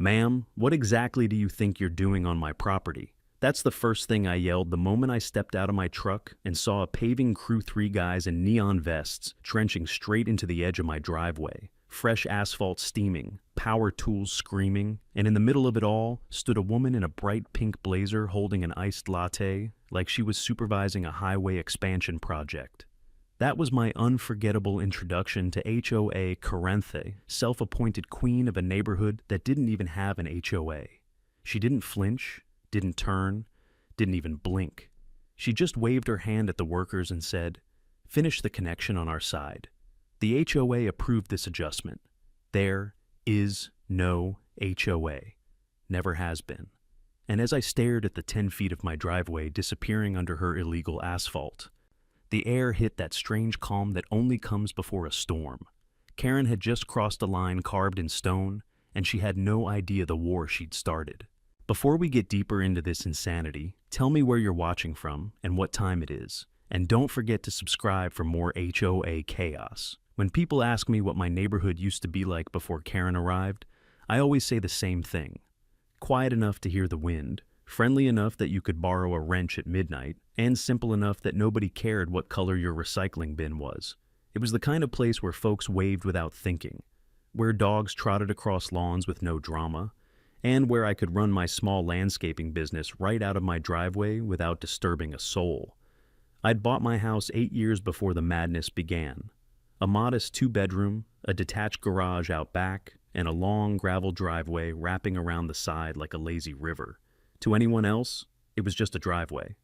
"Ma'am, what exactly do you think you're doing on my property?" That's the first thing I yelled the moment I stepped out of my truck and saw a paving crew 3 guys in neon vests trenching straight into the edge of my driveway. Fresh asphalt steaming, power tools screaming, and in the middle of it all stood a woman in a bright pink blazer holding an iced latte like she was supervising a highway expansion project. That was my unforgettable introduction to HOA Carenthe, self-appointed queen of a neighborhood that didn't even have an HOA. She didn't flinch, didn't turn, didn't even blink. She just waved her hand at the workers and said, "Finish the connection on our side." The HOA approved this adjustment. There is no HOA. Never has been. And as I stared at the 10 feet of my driveway disappearing under her illegal asphalt, the air hit that strange calm that only comes before a storm. Karen had just crossed a line carved in stone, and she had no idea the war she'd started. Before we get deeper into this insanity, tell me where you're watching from and what time it is. And don't forget to subscribe for more HOA chaos. When people ask me what my neighborhood used to be like before Karen arrived, I always say the same thing. Quiet enough to hear the wind, friendly enough that you could borrow a wrench at midnight, and simple enough that nobody cared what color your recycling bin was. It was the kind of place where folks waved without thinking, where dogs trotted across lawns with no drama, and where I could run my small landscaping business right out of my driveway without disturbing a soul. I'd bought my house 8 years before the madness began. A modest 2-bedroom, a detached garage out back, and a long gravel driveway wrapping around the side like a lazy river. To anyone else, it was just a driveway.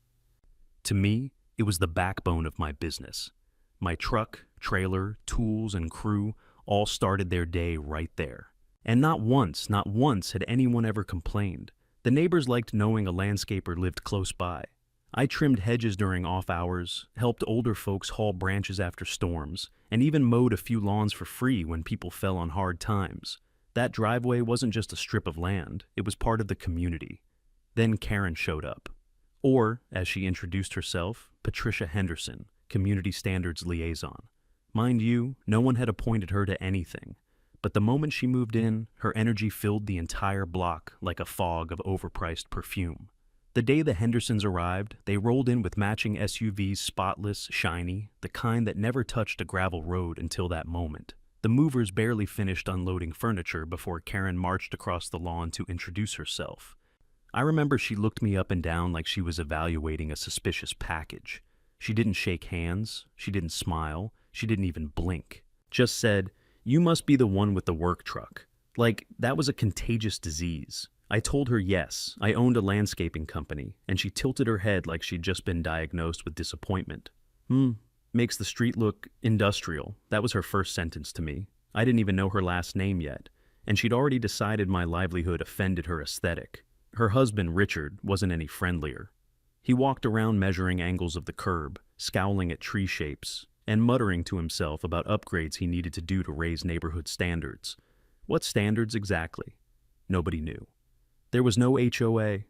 To me, it was the backbone of my business. My truck, trailer, tools, and crew all started their day right there. And not once had anyone ever complained. The neighbors liked knowing a landscaper lived close by. I trimmed hedges during off hours, helped older folks haul branches after storms, and even mowed a few lawns for free when people fell on hard times. That driveway wasn't just a strip of land, it was part of the community. Then Karen showed up. Or, as she introduced herself, Patricia Henderson, Community Standards Liaison. Mind you, no one had appointed her to anything. But the moment she moved in, her energy filled the entire block like a fog of overpriced perfume. The day the Hendersons arrived, they rolled in with matching SUVs, spotless, shiny, the kind that never touched a gravel road until that moment. The movers barely finished unloading furniture before Karen marched across the lawn to introduce herself. I remember she looked me up and down like she was evaluating a suspicious package. She didn't shake hands, she didn't smile, she didn't even blink. Just said, "You must be the one with the work truck." Like, that was a contagious disease. I told her yes, I owned a landscaping company, and she tilted her head like she'd just been diagnosed with disappointment. Makes the street look industrial. That was her first sentence to me. I didn't even know her last name yet, and she'd already decided my livelihood offended her aesthetic. Her husband, Richard, wasn't any friendlier. He walked around measuring angles of the curb, scowling at tree shapes, and muttering to himself about upgrades he needed to do to raise neighborhood standards. What standards exactly? Nobody knew. There was no HOA.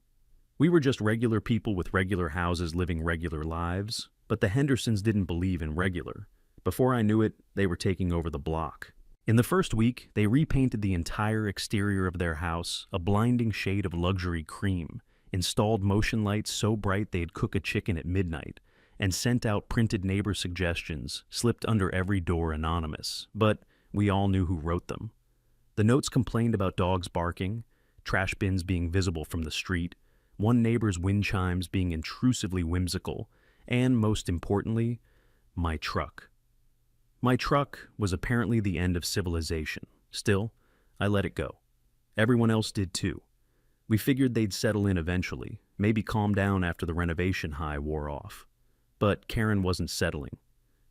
We were just regular people with regular houses living regular lives, but the Hendersons didn't believe in regular. Before I knew it, they were taking over the block. In the first week, they repainted the entire exterior of their house a blinding shade of luxury cream, installed motion lights so bright they'd cook a chicken at midnight, and sent out printed neighbor suggestions slipped under every door anonymous, but we all knew who wrote them. The notes complained about dogs barking, trash bins being visible from the street, one neighbor's wind chimes being intrusively whimsical, and most importantly, my truck. My truck was apparently the end of civilization. Still, I let it go. Everyone else did too. We figured they'd settle in eventually, maybe calm down after the renovation high wore off. But Karen wasn't settling.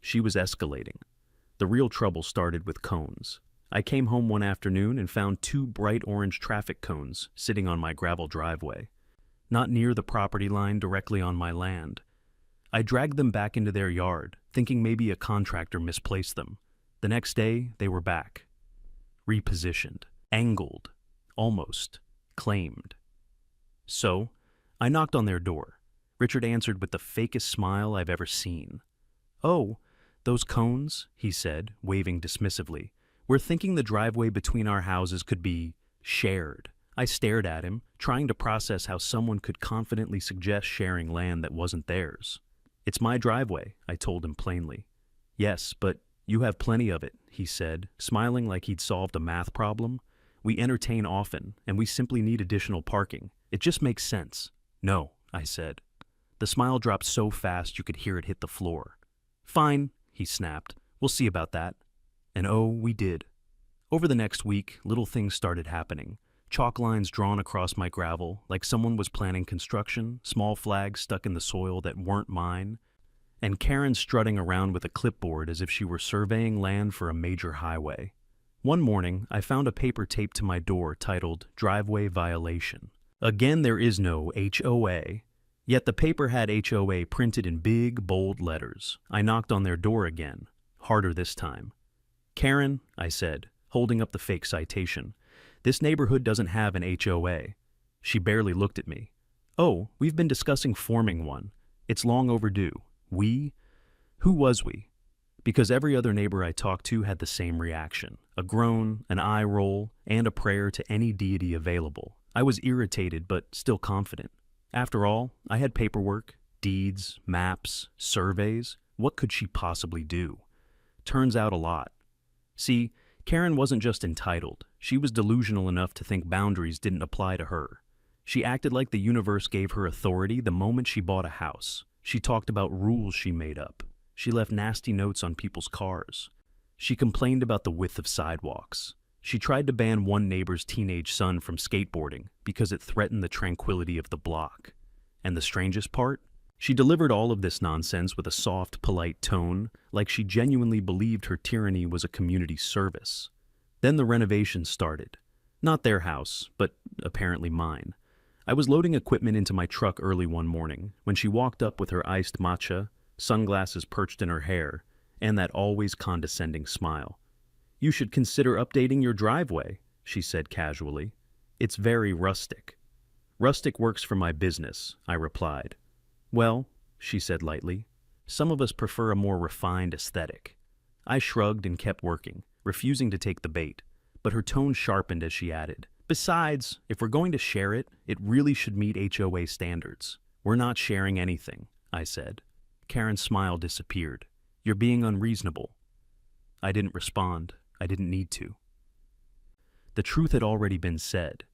She was escalating. The real trouble started with cones. I came home one afternoon and found 2 bright orange traffic cones sitting on my gravel driveway, not near the property line directly on my land. I dragged them back into their yard, thinking maybe a contractor misplaced them. The next day, they were back. Repositioned, angled, almost claimed. So, I knocked on their door. Richard answered with the fakest smile I've ever seen. "Oh, those cones," he said, waving dismissively. "We're thinking the driveway between our houses could be shared. I stared at him, trying to process how someone could confidently suggest sharing land that wasn't theirs. "It's my driveway," I told him plainly. "Yes, but you have plenty of it," he said, smiling like he'd solved a math problem. "We entertain often, and we simply need additional parking. It just makes sense." "No," I said. The smile dropped so fast you could hear it hit the floor. "Fine," he snapped. "We'll see about that." And oh, we did. Over the next week, little things started happening. Chalk lines drawn across my gravel, like someone was planning construction, small flags stuck in the soil that weren't mine, and Karen strutting around with a clipboard as if she were surveying land for a major highway. One morning, I found a paper taped to my door titled "Driveway Violation." Again, there is no HOA, yet the paper had HOA printed in big, bold letters. I knocked on their door again, harder this time. "Karen," I said, holding up the fake citation, "this neighborhood doesn't have an HOA." She barely looked at me. "Oh, we've been discussing forming one. It's long overdue." "We?" Who was we? Because every other neighbor I talked to had the same reaction. A groan, an eye roll, and a prayer to any deity available. I was irritated, but still confident. After all, I had paperwork, deeds, maps, surveys. What could she possibly do? Turns out a lot. See, Karen wasn't just entitled. She was delusional enough to think boundaries didn't apply to her. She acted like the universe gave her authority the moment she bought a house. She talked about rules she made up. She left nasty notes on people's cars. She complained about the width of sidewalks. She tried to ban one neighbor's teenage son from skateboarding because it threatened the tranquility of the block. And the strangest part? She delivered all of this nonsense with a soft, polite tone, like she genuinely believed her tyranny was a community service. Then the renovations started. Not their house, but apparently mine. I was loading equipment into my truck early one morning when she walked up with her iced matcha, sunglasses perched in her hair, and that always condescending smile. "You should consider updating your driveway," she said casually. "It's very rustic." "Rustic works for my business," I replied. "Well," she said lightly, "some of us prefer a more refined aesthetic." I shrugged and kept working, refusing to take the bait, but her tone sharpened as she added, "Besides, if we're going to share it, it really should meet HOA standards." "We're not sharing anything," I said. Karen's smile disappeared. "You're being unreasonable." I didn't respond. I didn't need to. The truth had already been said,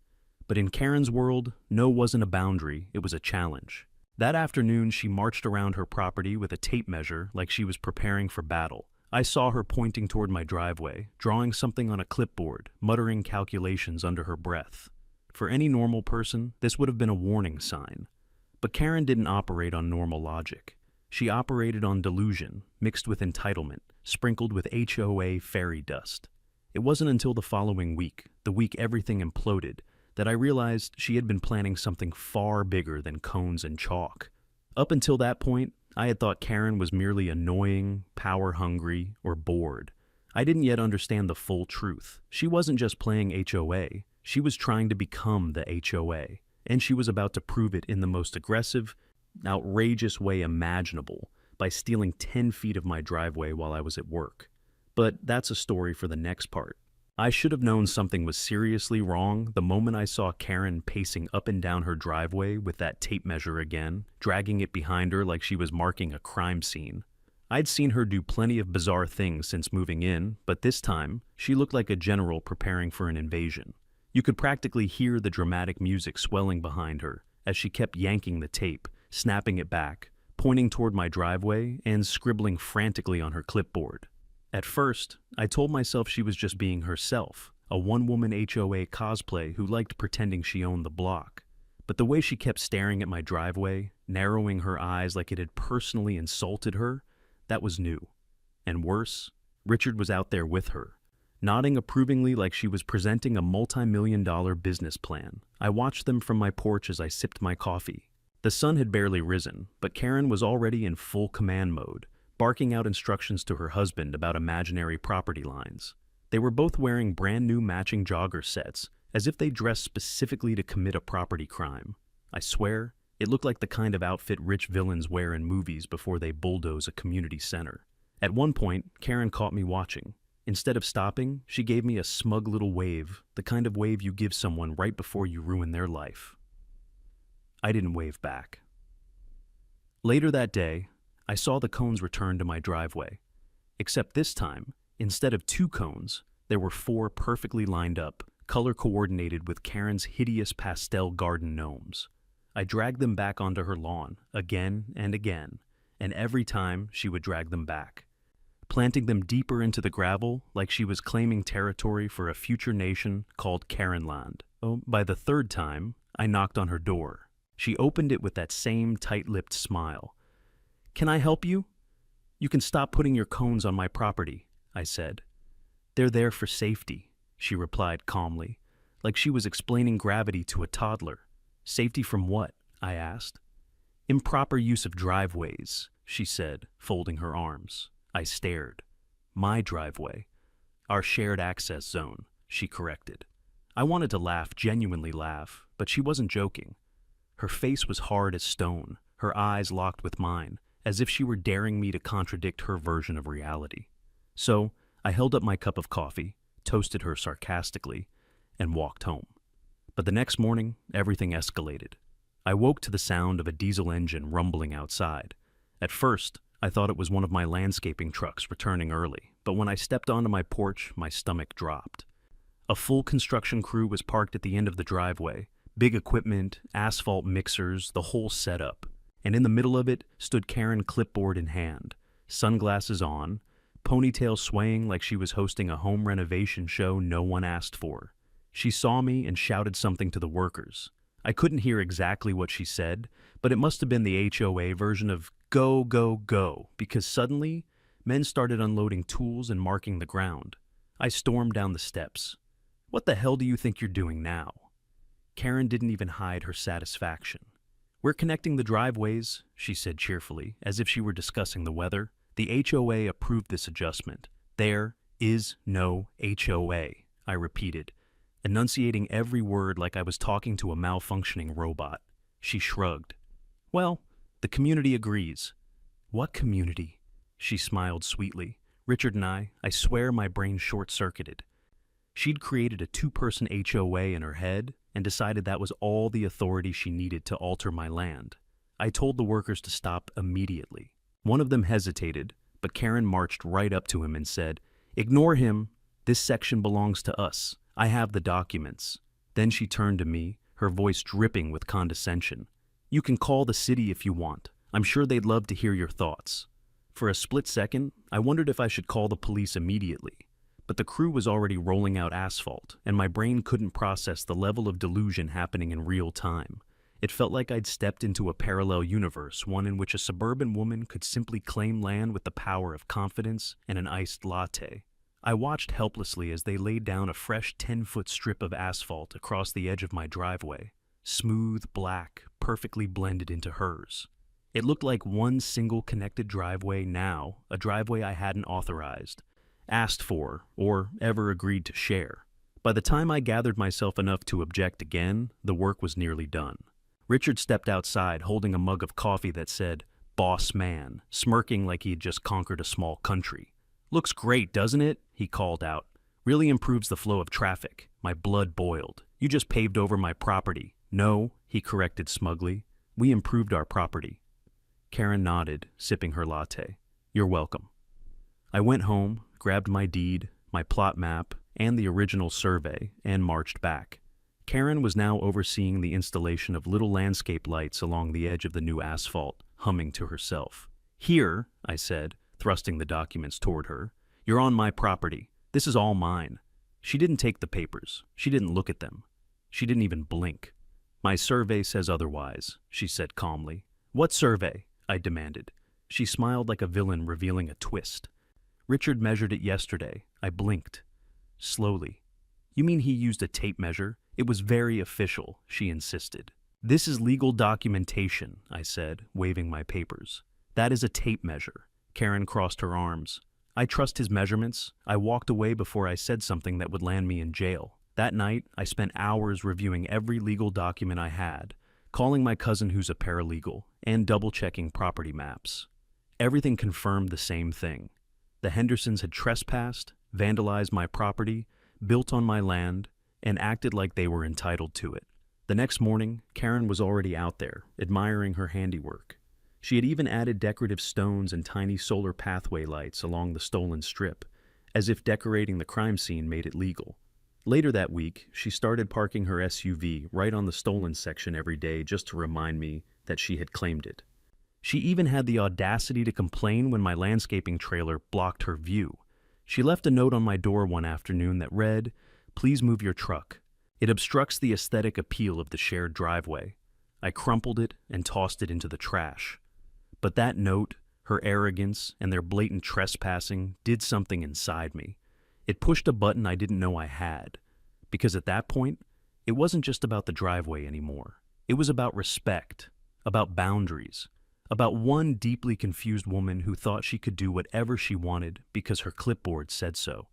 but in Karen's world, no wasn't a boundary, it was a challenge. That afternoon, she marched around her property with a tape measure like she was preparing for battle. I saw her pointing toward my driveway, drawing something on a clipboard, muttering calculations under her breath. For any normal person, this would have been a warning sign. But Karen didn't operate on normal logic. She operated on delusion, mixed with entitlement, sprinkled with HOA fairy dust. It wasn't until the following week, the week everything imploded, that I realized she had been planning something far bigger than cones and chalk. Up until that point, I had thought Karen was merely annoying, power-hungry, or bored. I didn't yet understand the full truth. She wasn't just playing HOA, she was trying to become the HOA, and she was about to prove it in the most aggressive, outrageous way imaginable by stealing 10 feet of my driveway while I was at work. But that's a story for the next part. I should have known something was seriously wrong the moment I saw Karen pacing up and down her driveway with that tape measure again, dragging it behind her like she was marking a crime scene. I'd seen her do plenty of bizarre things since moving in, but this time, she looked like a general preparing for an invasion. You could practically hear the dramatic music swelling behind her as she kept yanking the tape, snapping it back, pointing toward my driveway, and scribbling frantically on her clipboard. At first, I told myself she was just being herself, a one-woman HOA cosplay who liked pretending she owned the block. But the way she kept staring at my driveway, narrowing her eyes like it had personally insulted her, that was new. And worse, Richard was out there with her, nodding approvingly like she was presenting a multi-million-dollar business plan. I watched them from my porch as I sipped my coffee. The sun had barely risen, but Karen was already in full command mode, barking out instructions to her husband about imaginary property lines. They were both wearing brand new matching jogger sets, as if they dressed specifically to commit a property crime. I swear, it looked like the kind of outfit rich villains wear in movies before they bulldoze a community center. At one point, Karen caught me watching. Instead of stopping, she gave me a smug little wave, the kind of wave you give someone right before you ruin their life. I didn't wave back. Later that day, I saw the cones return to my driveway. Except this time, instead of 2 cones, there were 4 perfectly lined up, color-coordinated with Karen's hideous pastel garden gnomes. I dragged them back onto her lawn, again and again, and every time she would drag them back, planting them deeper into the gravel like she was claiming territory for a future nation called Karenland. Oh, by the 3rd time, I knocked on her door. She opened it with that same tight-lipped smile. "Can I help you?" "You can stop putting your cones on my property," I said. "They're there for safety," she replied calmly, like she was explaining gravity to a toddler. "Safety from what?" I asked. "Improper use of driveways," she said, folding her arms. I stared. "My driveway. Our shared access zone," she corrected. I wanted to laugh, genuinely laugh, but she wasn't joking. Her face was hard as stone, her eyes locked with mine, as if she were daring me to contradict her version of reality. So, I held up my cup of coffee, toasted her sarcastically, and walked home. But the next morning, everything escalated. I woke to the sound of a diesel engine rumbling outside. At first, I thought it was one of my landscaping trucks returning early, but when I stepped onto my porch, my stomach dropped. A full construction crew was parked at the end of the driveway, big equipment, asphalt mixers, the whole setup. And in the middle of it stood Karen, clipboard in hand, sunglasses on, ponytail swaying like she was hosting a home renovation show no one asked for. She saw me and shouted something to the workers. I couldn't hear exactly what she said, but it must have been the HOA version of "go, go, go," because suddenly, men started unloading tools and marking the ground. I stormed down the steps. "What the hell do you think you're doing now?" Karen didn't even hide her satisfaction. "We're connecting the driveways," she said cheerfully, as if she were discussing the weather. "The HOA approved this adjustment. There is no HOA," I repeated, enunciating every word like I was talking to a malfunctioning robot. She shrugged. "Well, the community agrees." "What community?" She smiled sweetly. "Richard and I swear my brain short-circuited." She'd created a 2-person HOA in her head and decided that was all the authority she needed to alter my land. I told the workers to stop immediately. One of them hesitated, but Karen marched right up to him and said, "Ignore him. This section belongs to us. I have the documents." Then she turned to me, her voice dripping with condescension. "You can call the city if you want. I'm sure they'd love to hear your thoughts." For a split second, I wondered if I should call the police immediately. But the crew was already rolling out asphalt, and my brain couldn't process the level of delusion happening in real time. It felt like I'd stepped into a parallel universe, one in which a suburban woman could simply claim land with the power of confidence and an iced latte. I watched helplessly as they laid down a fresh 10-foot strip of asphalt across the edge of my driveway, smooth, black, perfectly blended into hers. It looked like one single connected driveway now, a driveway I hadn't authorized, asked for, or ever agreed to share. By the time I gathered myself enough to object again, the work was nearly done. Richard stepped outside holding a mug of coffee that said, "Boss Man," smirking like he had just conquered a small country. "Looks great, doesn't it?" he called out. "Really improves the flow of traffic." My blood boiled. "You just paved over my property." "No," he corrected smugly. "We improved our property." Karen nodded, sipping her latte. "You're welcome." I went home, grabbed my deed, my plot map, and the original survey, and marched back. Karen was now overseeing the installation of little landscape lights along the edge of the new asphalt, humming to herself. "Here," I said, thrusting the documents toward her, "you're on my property. This is all mine." She didn't take the papers. She didn't look at them. She didn't even blink. "My survey says otherwise," she said calmly. "What survey?" I demanded. She smiled like a villain revealing a twist. "Richard measured it yesterday." I blinked. Slowly. "You mean he used a tape measure? It was very official," she insisted. "This is legal documentation," I said, waving my papers. "That is a tape measure." Karen crossed her arms. "I trust his measurements." I walked away before I said something that would land me in jail. That night, I spent hours reviewing every legal document I had, calling my cousin who's a paralegal, and double-checking property maps. Everything confirmed the same thing. The Hendersons had trespassed, vandalized my property, built on my land, and acted like they were entitled to it. The next morning, Karen was already out there, admiring her handiwork. She had even added decorative stones and tiny solar pathway lights along the stolen strip, as if decorating the crime scene made it legal. Later that week, she started parking her SUV right on the stolen section every day just to remind me that she had claimed it. She even had the audacity to complain when my landscaping trailer blocked her view. She left a note on my door one afternoon that read, "Please move your truck. It obstructs the aesthetic appeal of the shared driveway." I crumpled it and tossed it into the trash. But that note, her arrogance, and their blatant trespassing did something inside me. It pushed a button I didn't know I had. Because at that point, it wasn't just about the driveway anymore. It was about respect, about boundaries, about one deeply confused woman who thought she could do whatever she wanted because her clipboard said so.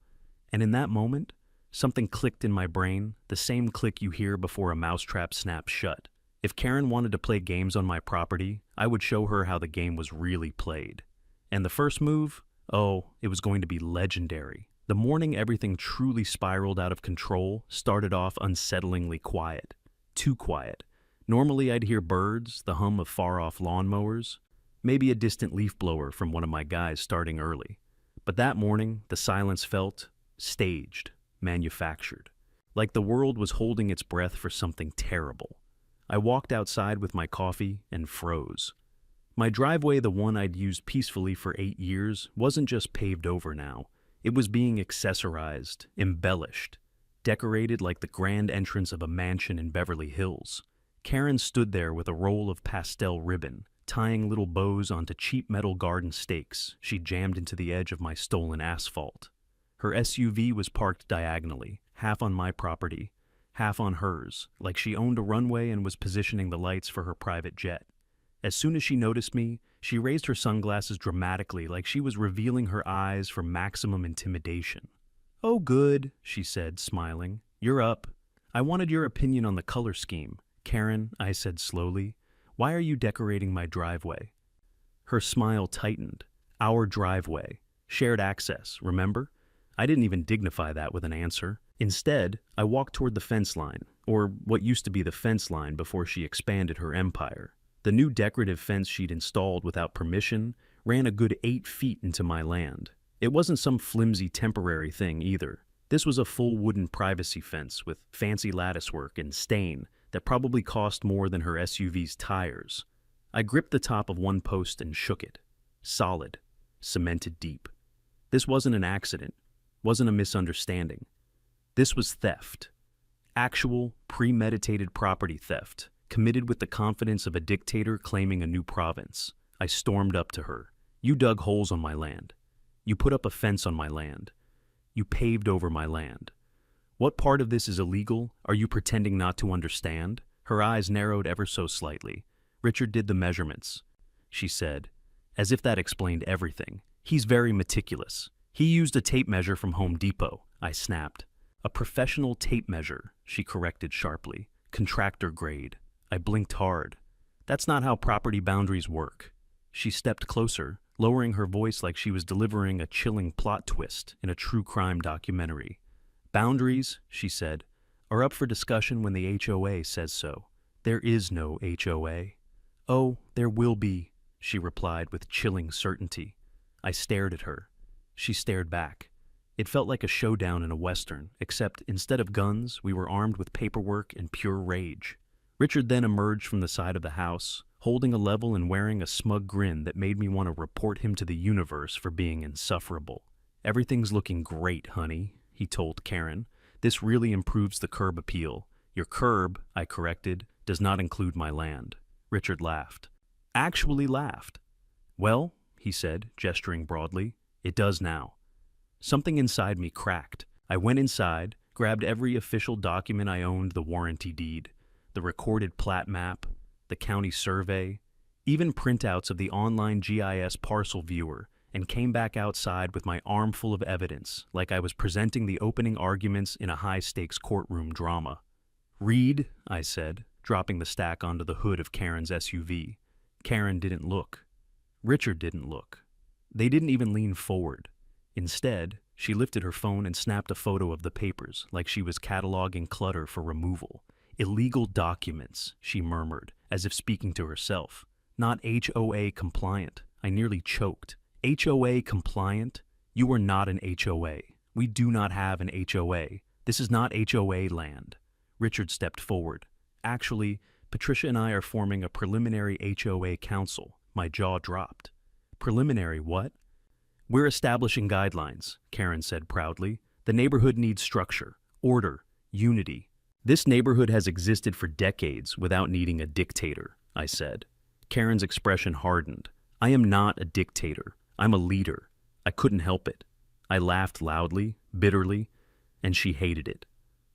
And in that moment, something clicked in my brain, the same click you hear before a mousetrap snaps shut. If Karen wanted to play games on my property, I would show her how the game was really played. And the first move? Oh, it was going to be legendary. The morning everything truly spiraled out of control started off unsettlingly quiet. Too quiet. Normally I'd hear birds, the hum of far-off lawnmowers, maybe a distant leaf blower from one of my guys starting early. But that morning, the silence felt staged, manufactured. Like the world was holding its breath for something terrible. I walked outside with my coffee and froze. My driveway, the one I'd used peacefully for 8 years, wasn't just paved over now. It was being accessorized, embellished, decorated like the grand entrance of a mansion in Beverly Hills. Karen stood there with a roll of pastel ribbon, tying little bows onto cheap metal garden stakes she jammed into the edge of my stolen asphalt. Her SUV was parked diagonally, half on my property, half on hers, like she owned a runway and was positioning the lights for her private jet. As soon as she noticed me, she raised her sunglasses dramatically like she was revealing her eyes for maximum intimidation. "Oh, good," she said, smiling. "You're up. I wanted your opinion on the color scheme." "Karen," I said slowly, "why are you decorating my driveway?" Her smile tightened. Our driveway. Shared access, remember? I didn't even dignify that with an answer. Instead, I walked toward the fence line, or what used to be the fence line before she expanded her empire. The new decorative fence she'd installed without permission ran a good 8 feet into my land. It wasn't some flimsy temporary thing either. This was a full wooden privacy fence with fancy latticework and stain that probably cost more than her SUV's tires. I gripped the top of one post and shook it. Solid, cemented deep. This wasn't an accident, wasn't a misunderstanding. This was theft. Actual, premeditated property theft, committed with the confidence of a dictator claiming a new province. I stormed up to her. "You dug holes on my land. You put up a fence on my land. You paved over my land. What part of this is illegal? Are you pretending not to understand?" Her eyes narrowed ever so slightly. "Richard did the measurements," she said, as if that explained everything. "He's very meticulous. He used a tape measure from Home Depot," I snapped. "A professional tape measure," she corrected sharply. "Contractor grade." I blinked hard. "That's not how property boundaries work." She stepped closer, lowering her voice like she was delivering a chilling plot twist in a true crime documentary. "Boundaries," she said, "are up for discussion when the HOA says so. There is no HOA." "Oh, there will be," she replied with chilling certainty. I stared at her. She stared back. It felt like a showdown in a Western, except instead of guns, we were armed with paperwork and pure rage. Richard then emerged from the side of the house, holding a level and wearing a smug grin that made me want to report him to the universe for being insufferable. "Everything's looking great, honey," he told Karen. "This really improves the curb appeal. Your curb," I corrected, "does not include my land." Richard laughed. Actually laughed. "Well," he said, gesturing broadly, "it does now." Something inside me cracked. I went inside, grabbed every official document I owned, the warranty deed, the recorded plat map, the county survey, even printouts of the online GIS parcel viewer, and came back outside with my armful of evidence, like I was presenting the opening arguments in a high-stakes courtroom drama. "Read," I said, dropping the stack onto the hood of Karen's SUV. Karen didn't look. Richard didn't look. They didn't even lean forward. Instead, She lifted her phone and snapped a photo of the papers, like she was cataloging clutter for removal. Illegal documents, she murmured, as if speaking to herself. Not HOA compliant. I nearly choked. HOA compliant? You are not an HOA. We do not have an HOA. This is not HOA land. Richard stepped forward. Actually, Patricia and I are forming a preliminary HOA council. My jaw dropped. Preliminary what? We're establishing guidelines, Karen said proudly. The neighborhood needs structure, order, unity. This neighborhood has existed for decades without needing a dictator, I said. Karen's expression hardened. I am not a dictator. I'm a leader. I couldn't help it. I laughed loudly, bitterly, and she hated it.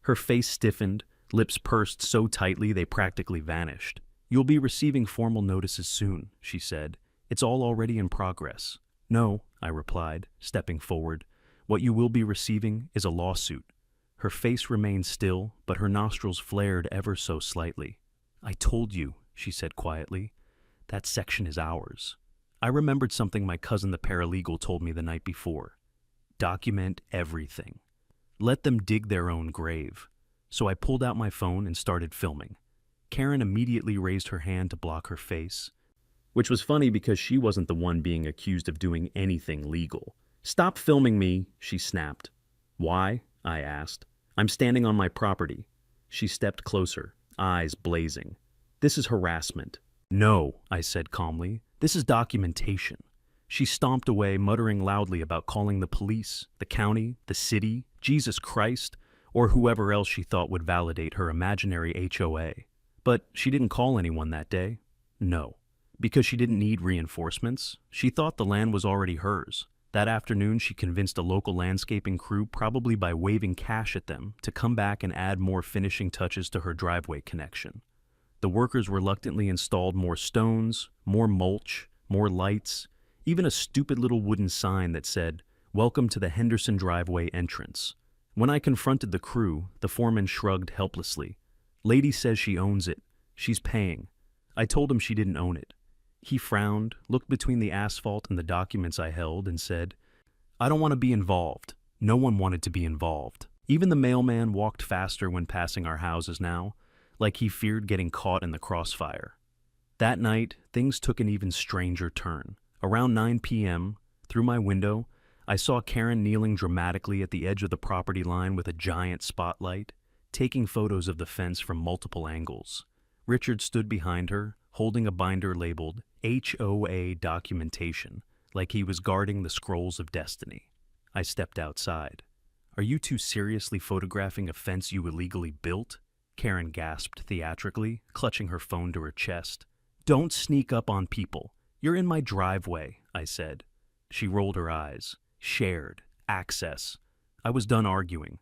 Her face stiffened, lips pursed so tightly they practically vanished. You'll be receiving formal notices soon, she said. It's all already in progress. No, I replied, stepping forward. What you will be receiving is a lawsuit. Her face remained still, but her nostrils flared ever so slightly. I told you, she said quietly. That section is ours. I remembered something my cousin the paralegal told me the night before. Document everything. Let them dig their own grave. So I pulled out my phone and started filming. Karen immediately raised her hand to block her face, which was funny because she wasn't the one being accused of doing anything legal. Stop filming me, she snapped. Why? I asked. I'm standing on my property. She stepped closer, eyes blazing. This is harassment. No, I said calmly. This is documentation. She stomped away, muttering loudly about calling the police, the county, the city, Jesus Christ, or whoever else she thought would validate her imaginary HOA. But she didn't call anyone that day. No. Because she didn't need reinforcements. She thought the land was already hers. That afternoon, she convinced a local landscaping crew, probably by waving cash at them, to come back and add more finishing touches to her driveway connection. The workers reluctantly installed more stones, more mulch, more lights, even a stupid little wooden sign that said, "Welcome to the Henderson driveway entrance." When I confronted the crew, the foreman shrugged helplessly. Lady says she owns it. She's paying. I told him she didn't own it. He frowned, looked between the asphalt and the documents I held, and said, I don't want to be involved. No one wanted to be involved. Even the mailman walked faster when passing our houses now, like he feared getting caught in the crossfire. That night, things took an even stranger turn. Around 9 p.m., through my window, I saw Karen kneeling dramatically at the edge of the property line with a giant spotlight, taking photos of the fence from multiple angles. Richard stood behind her, holding a binder labeled HOA documentation, like he was guarding the scrolls of destiny. I stepped outside. Are you two seriously photographing a fence you illegally built? Karen gasped theatrically, clutching her phone to her chest. Don't sneak up on people. You're in my driveway, I said. She rolled her eyes. Shared. Access. I was done arguing.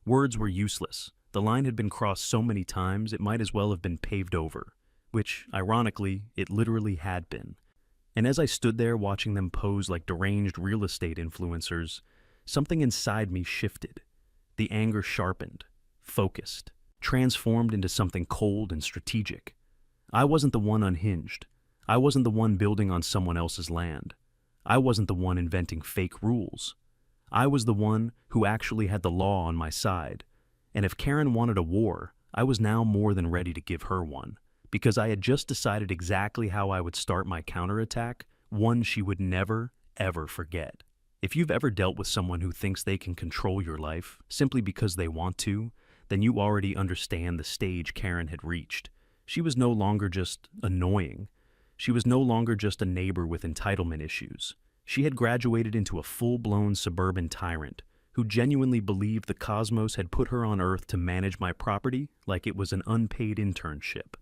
Words were useless. The line had been crossed so many times it might as well have been paved over, which, ironically, it literally had been. And as I stood there watching them pose like deranged real estate influencers, something inside me shifted. The anger sharpened, focused, transformed into something cold and strategic. I wasn't the one unhinged. I wasn't the one building on someone else's land. I wasn't the one inventing fake rules. I was the one who actually had the law on my side. And if Karen wanted a war, I was now more than ready to give her one, because I had just decided exactly how I would start my counterattack, one she would never, ever forget. If you've ever dealt with someone who thinks they can control your life simply because they want to, then you already understand the stage Karen had reached. She was no longer just annoying. She was no longer just a neighbor with entitlement issues. She had graduated into a full-blown suburban tyrant who genuinely believed the cosmos had put her on Earth to manage my property like it was an unpaid internship.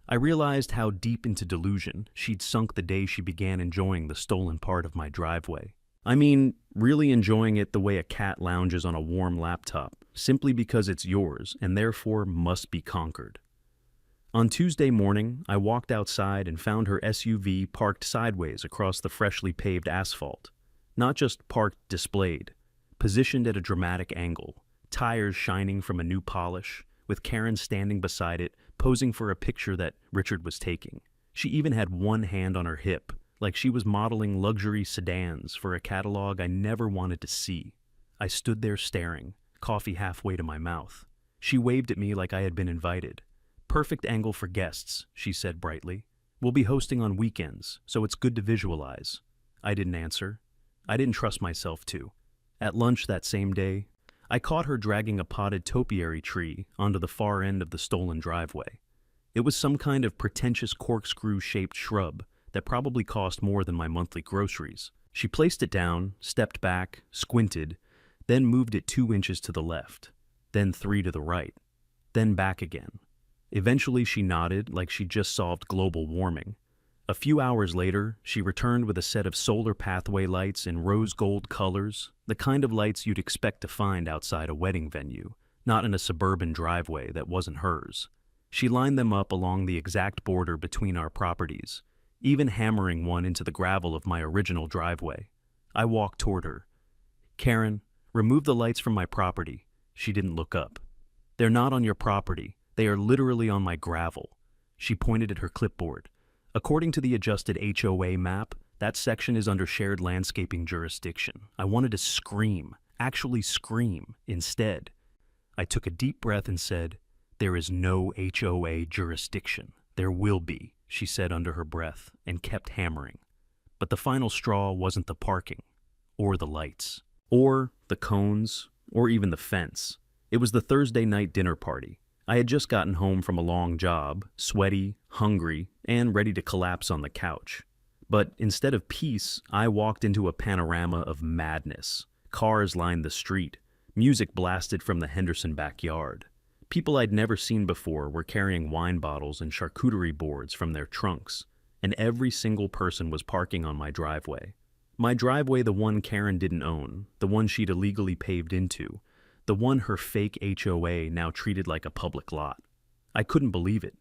I realized how deep into delusion she'd sunk the day she began enjoying the stolen part of my driveway. I mean, really enjoying it the way a cat lounges on a warm laptop, simply because it's yours and therefore must be conquered. On Tuesday morning, I walked outside and found her SUV parked sideways across the freshly paved asphalt. Not just parked displayed, positioned at a dramatic angle, tires shining from a new polish, with Karen standing beside it, posing for a picture that Richard was taking. She even had one hand on her hip, like she was modeling luxury sedans for a catalog I never wanted to see. I stood there staring, coffee halfway to my mouth. She waved at me like I had been invited. "Perfect angle for guests," she said brightly. "We'll be hosting on weekends, so it's good to visualize." I didn't answer. I didn't trust myself to. At lunch that same day, I caught her dragging a potted topiary tree onto the far end of the stolen driveway. It was some kind of pretentious corkscrew-shaped shrub that probably cost more than my monthly groceries. She placed it down, stepped back, squinted, then moved it 2 inches to the left, then 3 to the right, then back again. Eventually she nodded like she'd just solved global warming. A few hours later, she returned with a set of solar pathway lights in rose gold colors, the kind of lights you'd expect to find outside a wedding venue, not in a suburban driveway that wasn't hers. She lined them up along the exact border between our properties, even hammering one into the gravel of my original driveway. I walked toward her. "Karen, remove the lights from my property." She didn't look up. "They're not on your property. They are literally on my gravel." She pointed at her clipboard. "According to the adjusted HOA map, that section is under shared landscaping jurisdiction." I wanted to scream, actually scream, instead. I took a deep breath and said, "There is no HOA jurisdiction. There will be," she said under her breath, and kept hammering. But the final straw wasn't the parking, or the lights, or the cones, or even the fence. It was the Thursday night dinner party. I had just gotten home from a long job, sweaty, hungry, and ready to collapse on the couch. But instead of peace, I walked into a panorama of madness. Cars lined the street. Music blasted from the Henderson backyard. People I'd never seen before were carrying wine bottles and charcuterie boards from their trunks, and every single person was parking on my driveway. My driveway, the one Karen didn't own, the one she'd illegally paved into, the one her fake HOA now treated like a public lot. I couldn't believe it.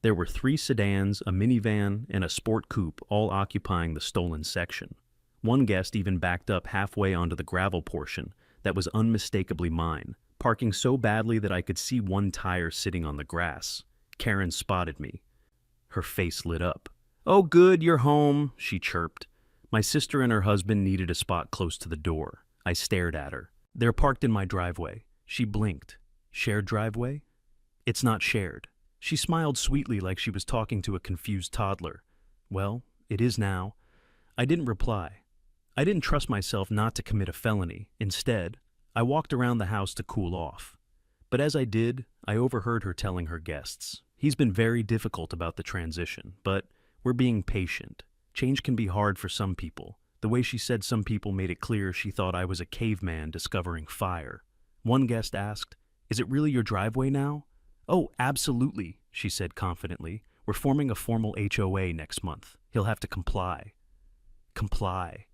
There were 3 sedans, a minivan, and a sport coupe all occupying the stolen section. One guest even backed up halfway onto the gravel portion that was unmistakably mine, parking so badly that I could see one tire sitting on the grass. Karen spotted me. Her face lit up. "Oh good, you're home," she chirped. My sister and her husband needed a spot close to the door. I stared at her. "They're parked in my driveway." She blinked. "Shared driveway?" "It's not shared." She smiled sweetly like she was talking to a confused toddler. "Well, it is now." I didn't reply. I didn't trust myself not to commit a felony. Instead, I walked around the house to cool off. But as I did, I overheard her telling her guests, "He's been very difficult about the transition, but we're being patient. Change can be hard for some people." The way she said some people made it clear she thought I was a caveman discovering fire. One guest asked, "Is it really your driveway now?" "Oh, absolutely," she said confidently. "We're forming a formal HOA next month. He'll have to comply." Comply.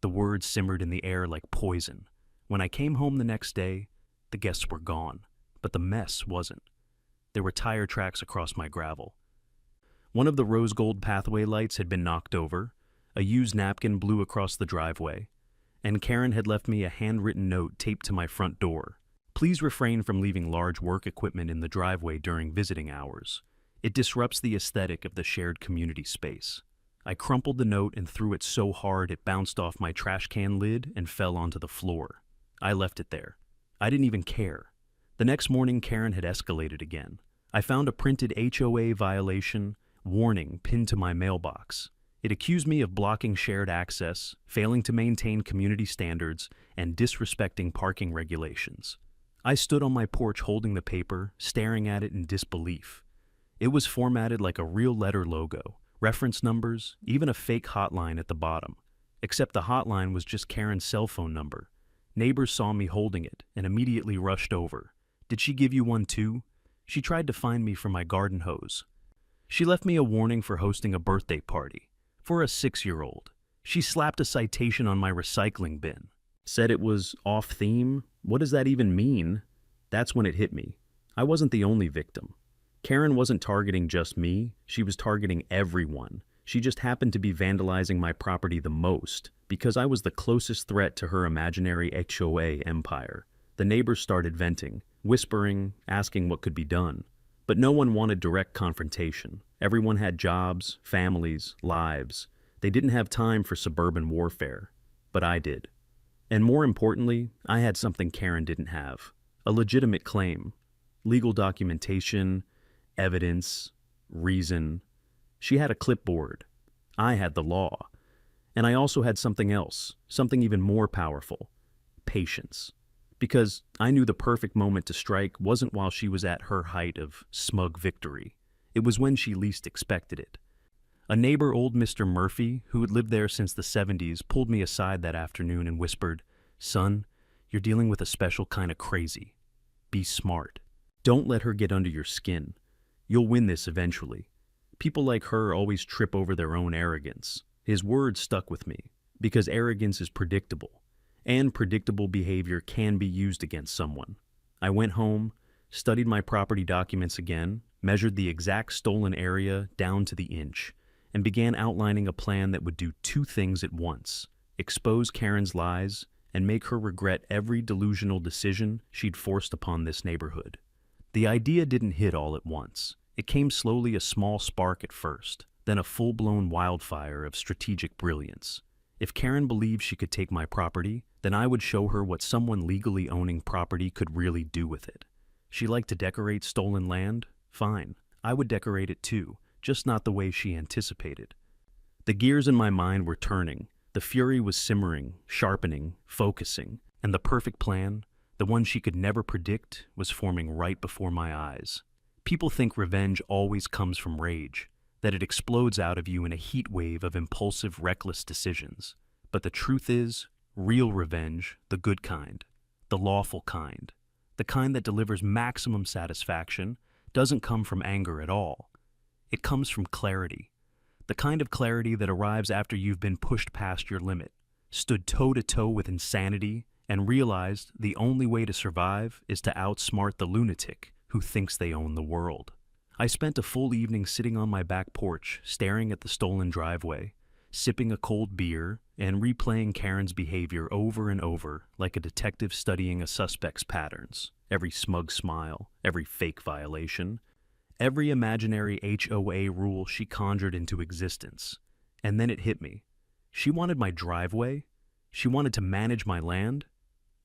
The words simmered in the air like poison. When I came home the next day, the guests were gone, but the mess wasn't. There were tire tracks across my gravel. One of the rose gold pathway lights had been knocked over, a used napkin blew across the driveway, and Karen had left me a handwritten note taped to my front door. "Please refrain from leaving large work equipment in the driveway during visiting hours. It disrupts the aesthetic of the shared community space." I crumpled the note and threw it so hard it bounced off my trash can lid and fell onto the floor. I left it there. I didn't even care. The next morning, Karen had escalated again. I found a printed HOA violation warning pinned to my mailbox. It accused me of blocking shared access, failing to maintain community standards, and disrespecting parking regulations. I stood on my porch holding the paper, staring at it in disbelief. It was formatted like a real letter logo, reference numbers, even a fake hotline at the bottom. Except the hotline was just Karen's cell phone number. Neighbors saw me holding it and immediately rushed over. "Did she give you one too?" "She tried to find me for my garden hose." "She left me a warning for hosting a birthday party. For a 6-year-old. She slapped a citation on my recycling bin. Said it was off-theme? What does that even mean?" That's when it hit me. I wasn't the only victim. Karen wasn't targeting just me, she was targeting everyone. She just happened to be vandalizing my property the most, because I was the closest threat to her imaginary HOA empire. The neighbors started venting, whispering, asking what could be done. But no one wanted direct confrontation. Everyone had jobs, families, lives. They didn't have time for suburban warfare. But I did. And more importantly, I had something Karen didn't have. A legitimate claim. Legal documentation, evidence, reason. She had a clipboard. I had the law. And I also had something else, something even more powerful. Patience. Because I knew the perfect moment to strike wasn't while she was at her height of smug victory. It was when she least expected it. A neighbor, old Mr. Murphy, who had lived there since the 70s, pulled me aside that afternoon and whispered, "Son, you're dealing with a special kind of crazy. Be smart. Don't let her get under your skin. You'll win this eventually." People like her always trip over their own arrogance. His words stuck with me, because arrogance is predictable, and predictable behavior can be used against someone. I went home, studied my property documents again, measured the exact stolen area down to the inch, and began outlining a plan that would do two things at once: expose Karen's lies and make her regret every delusional decision she'd forced upon this neighborhood. The idea didn't hit all at once. It came slowly, a small spark at first, then a full-blown wildfire of strategic brilliance. If Karen believed she could take my property, then I would show her what someone legally owning property could really do with it. She liked to decorate stolen land? Fine. I would decorate it too, just not the way she anticipated. The gears in my mind were turning. The fury was simmering, sharpening, focusing, and the perfect plan, the one she could never predict, was forming right before my eyes. People think revenge always comes from rage, that it explodes out of you in a heat wave of impulsive, reckless decisions. But the truth is, real revenge, the good kind, the lawful kind, the kind that delivers maximum satisfaction, doesn't come from anger at all. It comes from clarity. The kind of clarity that arrives after you've been pushed past your limit, stood toe-to-toe with insanity, and realized the only way to survive is to outsmart the lunatic who thinks they own the world. I spent a full evening sitting on my back porch, staring at the stolen driveway, sipping a cold beer, and replaying Karen's behavior over and over like a detective studying a suspect's patterns. Every smug smile, every fake violation, every imaginary HOA rule she conjured into existence. And then it hit me. She wanted my driveway? She wanted to manage my land?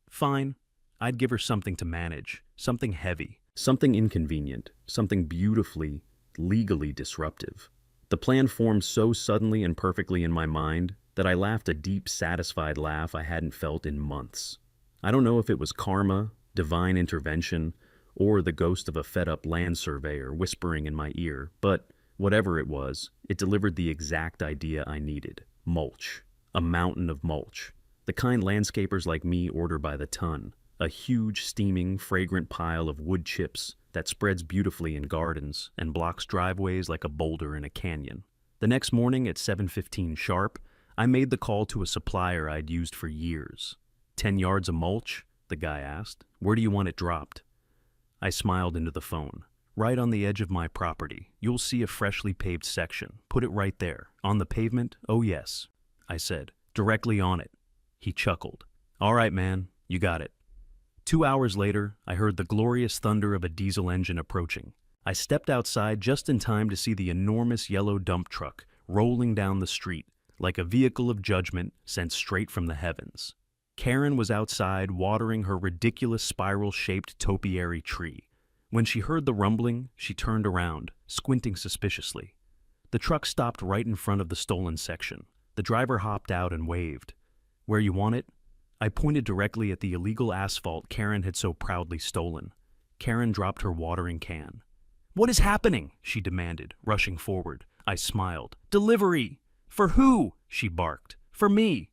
Fine. I'd give her something to manage, something heavy, something inconvenient, something beautifully, legally disruptive. The plan formed so suddenly and perfectly in my mind that I laughed a deep, satisfied laugh I hadn't felt in months. I don't know if it was karma, divine intervention, or the ghost of a fed-up land surveyor whispering in my ear, but whatever it was, it delivered the exact idea I needed. Mulch. A mountain of mulch. The kind landscapers like me order by the ton. A huge, steaming, fragrant pile of wood chips that spreads beautifully in gardens and blocks driveways like a boulder in a canyon. The next morning at 7:15 sharp, I made the call to a supplier I'd used for years. 10 yards of mulch? The guy asked. Where do you want it dropped? I smiled into the phone. Right on the edge of my property. You'll see a freshly paved section. Put it right there. On the pavement? Oh yes, I said. Directly on it. He chuckled. All right, man. You got it. 2 hours later, I heard the glorious thunder of a diesel engine approaching. I stepped outside just in time to see the enormous yellow dump truck rolling down the street like a vehicle of judgment sent straight from the heavens. Karen was outside watering her ridiculous spiral-shaped topiary tree. When she heard the rumbling, she turned around, squinting suspiciously. The truck stopped right in front of the stolen section. The driver hopped out and waved. Where you want it? I pointed directly at the illegal asphalt Karen had so proudly stolen. Karen dropped her watering can. What is happening? She demanded, rushing forward. I smiled. Delivery! For who? She barked. For me.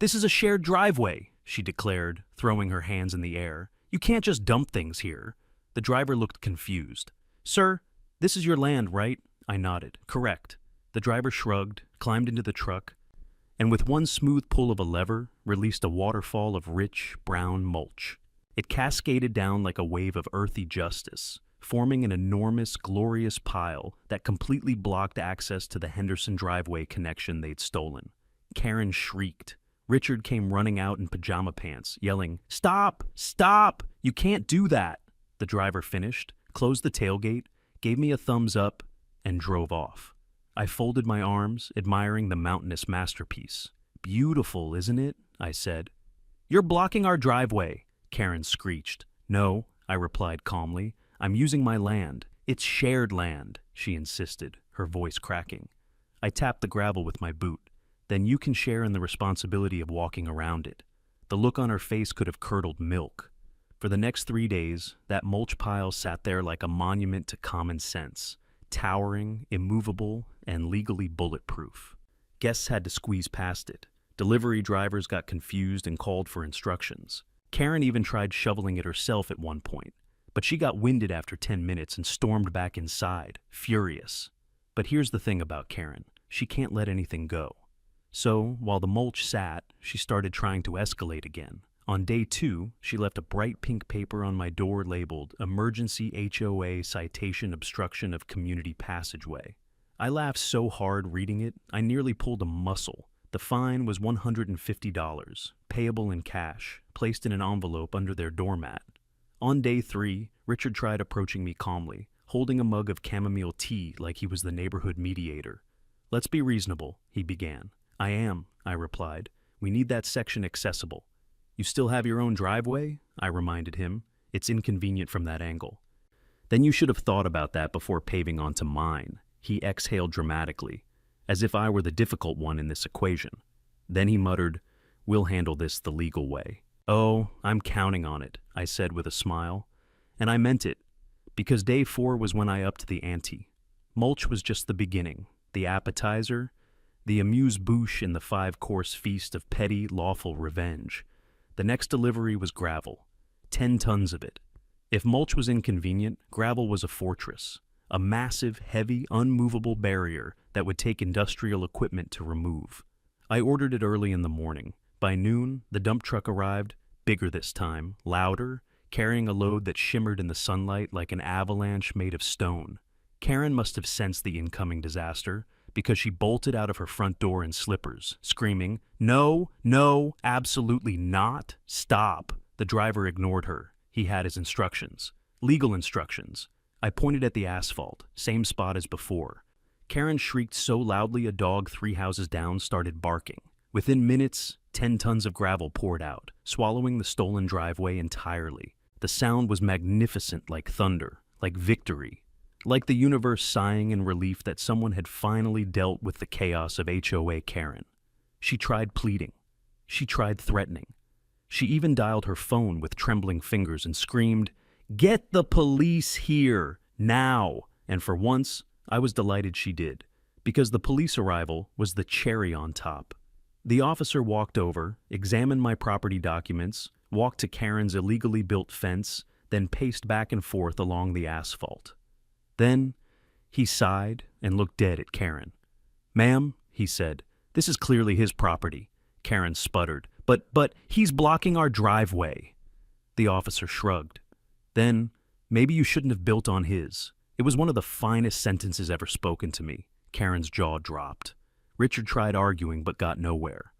This is a shared driveway, she declared, throwing her hands in the air. You can't just dump things here. The driver looked confused. Sir, this is your land, right? I nodded. Correct. The driver shrugged, climbed into the truck, and with one smooth pull of a lever, released a waterfall of rich, brown mulch. It cascaded down like a wave of earthy justice, forming an enormous, glorious pile that completely blocked access to the Henderson driveway connection they'd stolen. Karen shrieked. Richard came running out in pajama pants, yelling, Stop! Stop! You can't do that! The driver finished, closed the tailgate, gave me a thumbs up, and drove off. I folded my arms, admiring the mountainous masterpiece. Beautiful, isn't it? I said. "You're blocking our driveway," Karen screeched. "No," I replied calmly. "I'm using my land. It's shared land," she insisted, her voice cracking. I tapped the gravel with my boot. "Then you can share in the responsibility of walking around it." The look on her face could have curdled milk. For the next 3 days, that mulch pile sat there like a monument to common sense, towering, immovable, and legally bulletproof. Guests had to squeeze past it. Delivery drivers got confused and called for instructions. Karen even tried shoveling it herself at one point, but she got winded after 10 minutes and stormed back inside, furious. But here's the thing about Karen. She can't let anything go. So, while the mulch sat, she started trying to escalate again. On day 2, she left a bright pink paper on my door labeled Emergency HOA Citation Obstruction of Community Passageway. I laughed so hard reading it, I nearly pulled a muscle. The fine was $150, payable in cash, placed in an envelope under their doormat. On day 3, Richard tried approaching me calmly, holding a mug of chamomile tea like he was the neighborhood mediator. "Let's be reasonable," he began. "I am," I replied. "We need that section accessible." "You still have your own driveway?" I reminded him. "It's inconvenient from that angle." "Then you should have thought about that before paving onto mine." He exhaled dramatically, as if I were the difficult one in this equation. Then he muttered, "We'll handle this the legal way." "Oh, I'm counting on it," I said with a smile. And I meant it, because day 4 was when I upped the ante. Mulch was just the beginning, the appetizer, the amuse-bouche in the 5-course feast of petty, lawful revenge. The next delivery was gravel, 10 tons of it. If mulch was inconvenient, gravel was a fortress, a massive, heavy, unmovable barrier that would take industrial equipment to remove. I ordered it early in the morning. By noon, the dump truck arrived, bigger this time, louder, carrying a load that shimmered in the sunlight like an avalanche made of stone. Karen must have sensed the incoming disaster, because she bolted out of her front door in slippers, screaming, "No, no, absolutely not, stop." The driver ignored her. He had his instructions. Legal instructions. I pointed at the asphalt, same spot as before. Karen shrieked so loudly a dog 3 houses down started barking. Within minutes, 10 tons of gravel poured out, swallowing the stolen driveway entirely. The sound was magnificent, like thunder, like victory. Like the universe sighing in relief that someone had finally dealt with the chaos of HOA Karen. She tried pleading. She tried threatening. She even dialed her phone with trembling fingers and screamed, "Get the police here, now!" And for once, I was delighted she did, because the police arrival was the cherry on top. The officer walked over, examined my property documents, walked to Karen's illegally built fence, then paced back and forth along the asphalt. Then, he sighed and looked dead at Karen. "Ma'am," he said, "this is clearly his property." Karen sputtered, But he's blocking our driveway." The officer shrugged. "Then, maybe you shouldn't have built on his." It was one of the finest sentences ever spoken to me. Karen's jaw dropped. Richard tried arguing but got nowhere.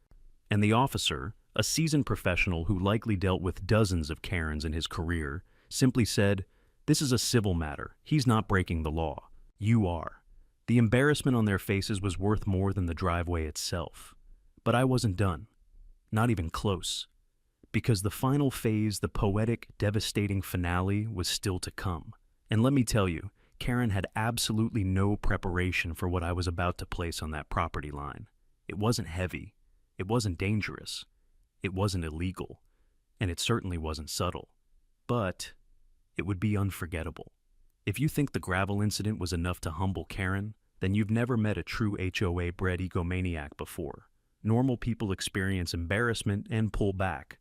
And the officer, a seasoned professional who likely dealt with dozens of Karens in his career, simply said, "This is a civil matter. He's not breaking the law. You are." The embarrassment on their faces was worth more than the driveway itself. But I wasn't done. Not even close. Because the final phase, the poetic, devastating finale, was still to come. And let me tell you, Karen had absolutely no preparation for what I was about to place on that property line. It wasn't heavy. It wasn't dangerous. It wasn't illegal. And it certainly wasn't subtle. But it would be unforgettable. If you think the gravel incident was enough to humble Karen, then you've never met a true HOA-bred egomaniac before. Normal people experience embarrassment and pull back.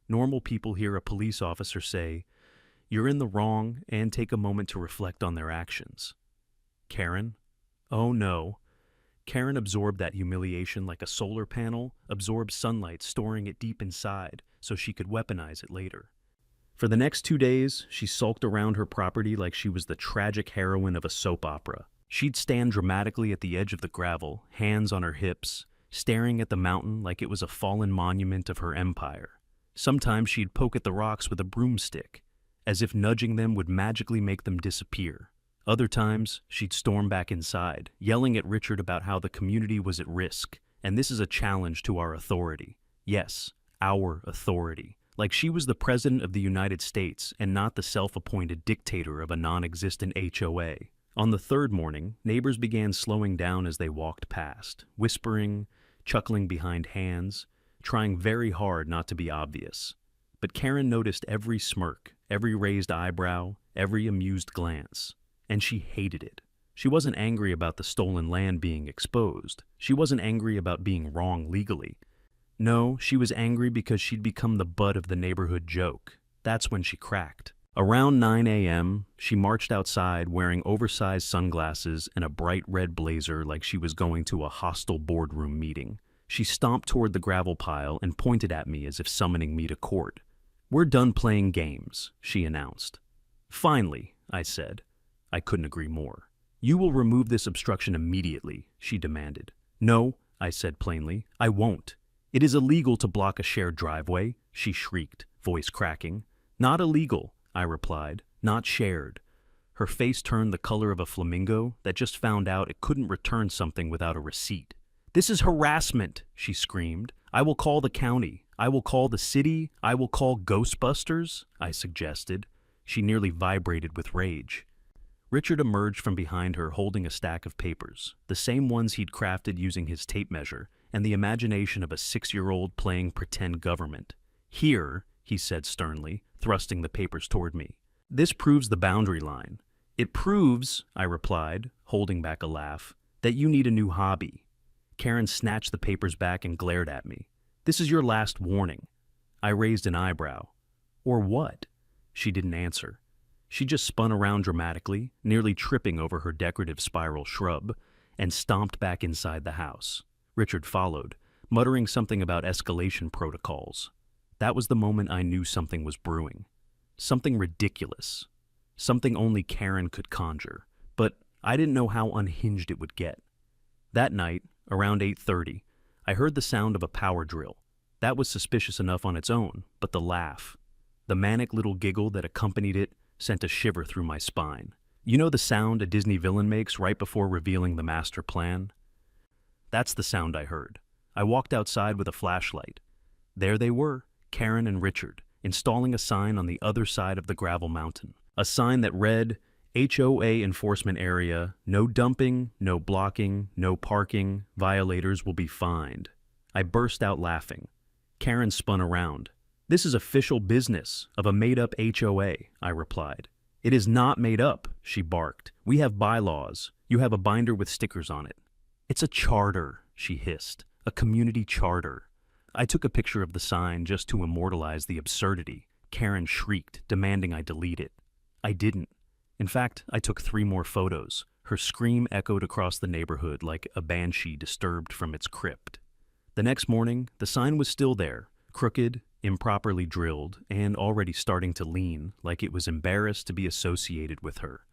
Normal people hear a police officer say, "You're in the wrong," and take a moment to reflect on their actions. Karen? Oh no. Karen absorbed that humiliation like a solar panel absorbs sunlight, storing it deep inside so she could weaponize it later. For the next 2 days, she sulked around her property like she was the tragic heroine of a soap opera. She'd stand dramatically at the edge of the gravel, hands on her hips, staring at the mountain like it was a fallen monument of her empire. Sometimes she'd poke at the rocks with a broomstick, as if nudging them would magically make them disappear. Other times, she'd storm back inside, yelling at Richard about how the community was at risk, and this is a challenge to our authority. Yes, our authority, like she was the president of the United States and not the self-appointed dictator of a non-existent HOA. On the third morning, neighbors began slowing down as they walked past, whispering, chuckling behind hands, trying very hard not to be obvious. But Karen noticed every smirk, every raised eyebrow, every amused glance, and she hated it. She wasn't angry about the stolen land being exposed. She wasn't angry about being wrong legally. No, she was angry because she'd become the butt of the neighborhood joke. That's when she cracked. Around 9 a.m., she marched outside wearing oversized sunglasses and a bright red blazer like she was going to a hostile boardroom meeting. She stomped toward the gravel pile and pointed at me as if summoning me to court. "We're done playing games," she announced. "Finally," I said. I couldn't agree more. "You will remove this obstruction immediately," she demanded. "No," I said plainly, "I won't. It is illegal to block a shared driveway," she shrieked, voice cracking. "Not illegal," I replied, "not shared." Her face turned the color of a flamingo that just found out it couldn't return something without a receipt. "This is harassment," she screamed. "I will call the county. I will call the city. I will call Ghostbusters," I suggested. She nearly vibrated with rage. Richard emerged from behind her holding a stack of papers, the same ones he'd crafted using his tape measure and the imagination of a 6-year-old playing pretend government. "Here," he said sternly, thrusting the papers toward me. "This proves the boundary line. It proves," I replied, holding back a laugh, "that you need a new hobby." Karen snatched the papers back and glared at me. "This is your last warning." I raised an eyebrow. "Or what?" She didn't answer. She just spun around dramatically, nearly tripping over her decorative spiral shrub, and stomped back inside the house. Richard followed, muttering something about escalation protocols. That was the moment I knew something was brewing. Something ridiculous. Something only Karen could conjure. But I didn't know how unhinged it would get. That night, around 8:30, I heard the sound of a power drill. That was suspicious enough on its own, but the laugh, the manic little giggle that accompanied it, sent a shiver through my spine. You know the sound a Disney villain makes right before revealing the master plan? That's the sound I heard. I walked outside with a flashlight. There they were, Karen and Richard, installing a sign on the other side of the gravel mountain. A sign that read, "HOA enforcement area, no dumping, no blocking, no parking, violators will be fined." I burst out laughing. Karen spun around. "This is official business of a made-up HOA," I replied. "It is not made up," she barked. "We have bylaws. You have a binder with stickers on it." "It's a charter," she hissed. "A community charter." I took a picture of the sign just to immortalize the absurdity. Karen shrieked, demanding I delete it. I didn't. In fact, I took 3 more photos. Her scream echoed across the neighborhood like a banshee disturbed from its crypt. The next morning, the sign was still there, crooked, improperly drilled, and already starting to lean, like it was embarrassed to be associated with her.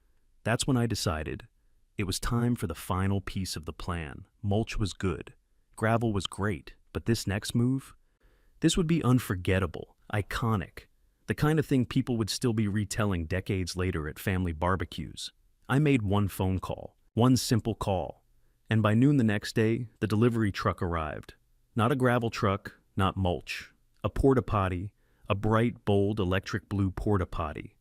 That's when I decided it was time for the final piece of the plan. Mulch was good. Gravel was great, but this next move? This would be unforgettable, iconic, the kind of thing people would still be retelling decades later at family barbecues. I made one phone call, one simple call, and by noon the next day, the delivery truck arrived. Not a gravel truck, not mulch. A porta-potty, a bright, bold, electric blue porta-potty.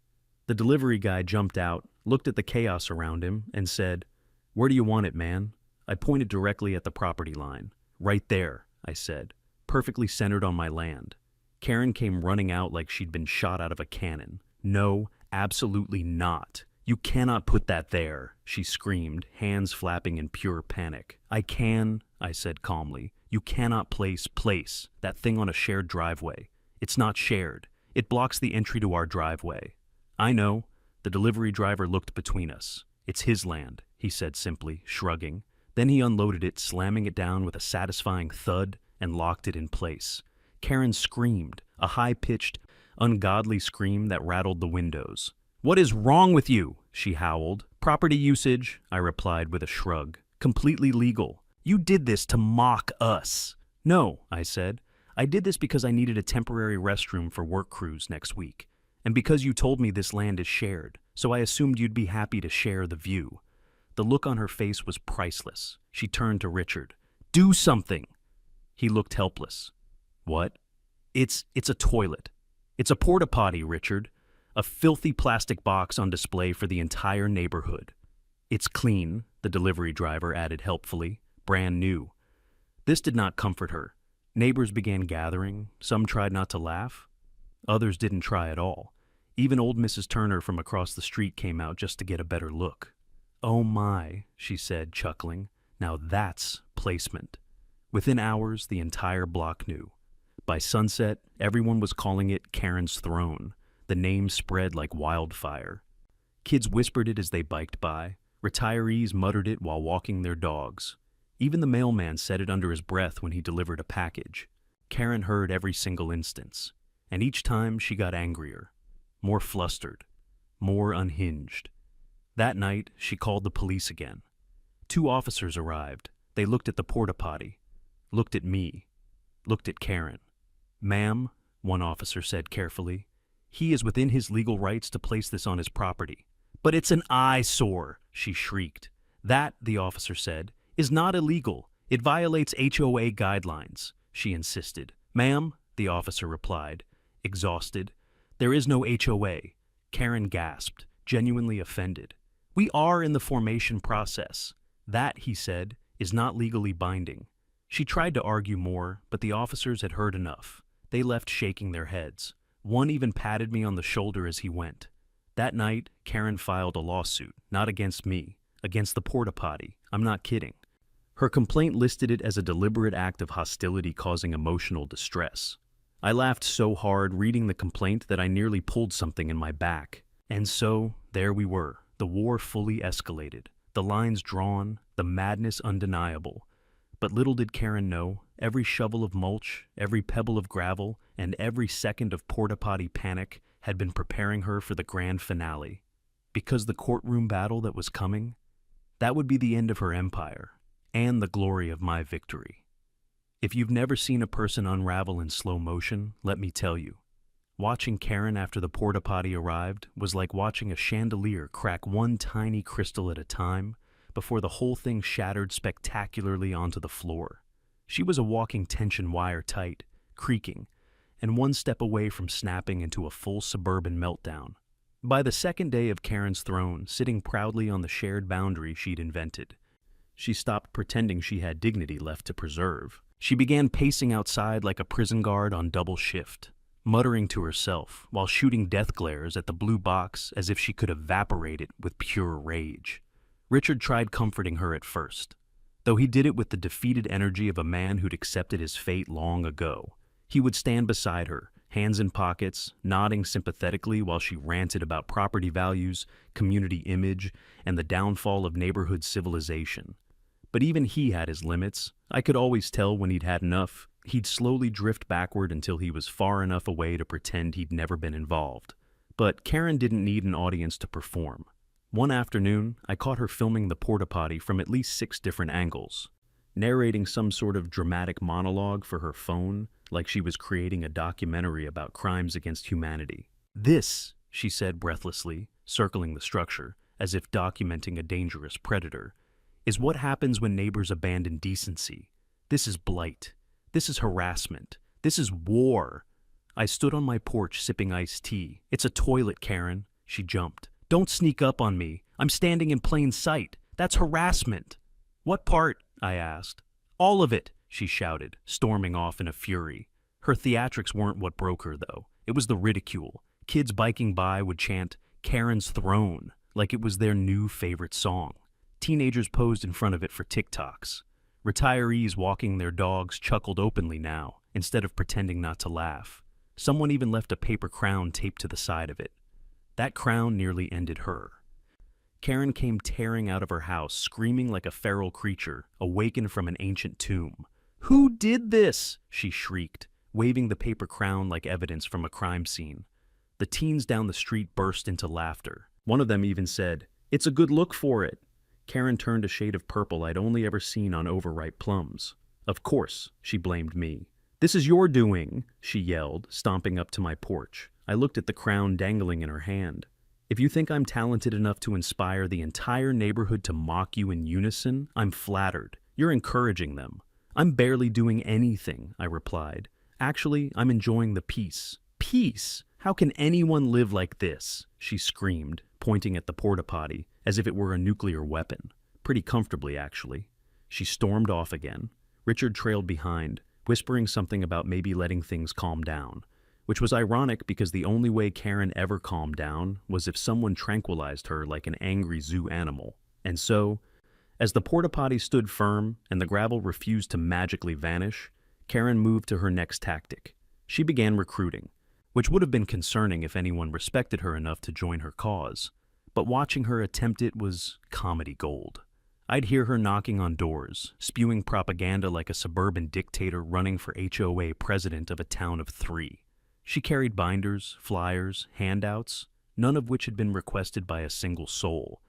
The delivery guy jumped out, looked at the chaos around him, and said, "Where do you want it, man?" I pointed directly at the property line. "Right there," I said, "perfectly centered on my land." Karen came running out like she'd been shot out of a cannon. "No, absolutely not. You cannot put that there," she screamed, hands flapping in pure panic. "I can," I said calmly. "You cannot place that thing on a shared driveway. It's not shared. It blocks the entry to our driveway." "I know." The delivery driver looked between us. "It's his land," he said simply, shrugging. Then he unloaded it, slamming it down with a satisfying thud, and locked it in place. Karen screamed, a high-pitched, ungodly scream that rattled the windows. "What is wrong with you?" she howled. "Property usage," I replied with a shrug. "Completely legal. You did this to mock us." "No," I said. "I did this because I needed a temporary restroom for work crews next week, and because you told me this land is shared, so I assumed you'd be happy to share the view." The look on her face was priceless. She turned to Richard. "Do something!" He looked helpless. "What?" It's a toilet. It's a porta potty, Richard. A filthy plastic box on display for the entire neighborhood. It's clean, the delivery driver added helpfully, brand new. This did not comfort her. Neighbors began gathering. Some tried not to laugh. Others didn't try at all. Even old Mrs. Turner from across the street came out just to get a better look. "Oh my," she said, chuckling. "Now that's placement." Within hours, the entire block knew. By sunset, everyone was calling it Karen's Throne. The name spread like wildfire. Kids whispered it as they biked by. Retirees muttered it while walking their dogs. Even the mailman said it under his breath when he delivered a package. Karen heard every single instance, and each time she got angrier, more flustered, more unhinged. That night, she called the police again. 2 officers arrived. They looked at the porta potty, looked at me, looked at Karen. "Ma'am," one officer said carefully, "he is within his legal rights to place this on his property." "But it's an eyesore," she shrieked. "That," the officer said, "is not illegal. It violates HOA guidelines," she insisted. "Ma'am," the officer replied, exhausted, "there is no HOA." Karen gasped, genuinely offended. "We are in the formation process. That," he said, "is not legally binding." She tried to argue more, but the officers had heard enough. They left shaking their heads. One even patted me on the shoulder as he went. That night, Karen filed a lawsuit, not against me, against the porta potty. I'm not kidding. Her complaint listed it as a deliberate act of hostility causing emotional distress. I laughed so hard reading the complaint that I nearly pulled something in my back. And so, there we were, the war fully escalated, the lines drawn, the madness undeniable. But little did Karen know, every shovel of mulch, every pebble of gravel, and every second of porta potty panic had been preparing her for the grand finale. Because the courtroom battle that was coming, that would be the end of her empire, and the glory of my victory. If you've never seen a person unravel in slow motion, let me tell you. Watching Karen after the porta potty arrived was like watching a chandelier crack one tiny crystal at a time before the whole thing shattered spectacularly onto the floor. She was a walking tension wire tight, creaking, and one step away from snapping into a full suburban meltdown. By the second day of Karen's Throne, sitting proudly on the shared boundary she'd invented, she stopped pretending she had dignity left to preserve. She began pacing outside like a prison guard on double shift, muttering to herself while shooting death glares at the blue box as if she could evaporate it with pure rage. Richard tried comforting her at first, though he did it with the defeated energy of a man who'd accepted his fate long ago. He would stand beside her, hands in pockets, nodding sympathetically while she ranted about property values, community image, and the downfall of neighborhood civilization. But even he had his limits. I could always tell when he'd had enough. He'd slowly drift backward until he was far enough away to pretend he'd never been involved. But Karen didn't need an audience to perform. One afternoon, I caught her filming the porta potty from at least 6 different angles, narrating some sort of dramatic monologue for her phone, like she was creating a documentary about crimes against humanity. "This," she said breathlessly, circling the structure, as if documenting a dangerous predator, "is what happens when neighbors abandon decency. This is blight. This is harassment. This is war." I stood on my porch sipping iced tea. "It's a toilet, Karen." She jumped. "Don't sneak up on me. I'm standing in plain sight. That's harassment." "What part?" I asked. "All of it," she shouted, storming off in a fury. Her theatrics weren't what broke her, though. It was the ridicule. Kids biking by would chant, "Karen's Throne," like it was their new favorite song. Teenagers posed in front of it for TikToks. Retirees walking their dogs chuckled openly now, instead of pretending not to laugh. Someone even left a paper crown taped to the side of it. That crown nearly ended her. Karen came tearing out of her house, screaming like a feral creature, awakened from an ancient tomb. "Who did this?" she shrieked, waving the paper crown like evidence from a crime scene. The teens down the street burst into laughter. One of them even said, "It's a good look for it." Karen turned a shade of purple I'd only ever seen on overripe plums. "Of course," she blamed me. "This is your doing," she yelled, stomping up to my porch. I looked at the crown dangling in her hand. "If you think I'm talented enough to inspire the entire neighborhood to mock you in unison, I'm flattered. You're encouraging them." "I'm barely doing anything," I replied. Actually, I'm enjoying the peace. Peace? How can anyone live like this? She screamed, pointing at the porta potty, as if it were a nuclear weapon. Pretty comfortably, actually. She stormed off again. Richard trailed behind, whispering something about maybe letting things calm down, which was ironic because the only way Karen ever calmed down was if someone tranquilized her like an angry zoo animal. And so, as the porta potty stood firm and the gravel refused to magically vanish, Karen moved to her next tactic. She began recruiting, which would have been concerning if anyone respected her enough to join her cause. But watching her attempt it was comedy gold. I'd hear her knocking on doors, spewing propaganda like a suburban dictator running for HOA president of a town of 3. She carried binders, flyers, handouts, none of which had been requested by a single soul.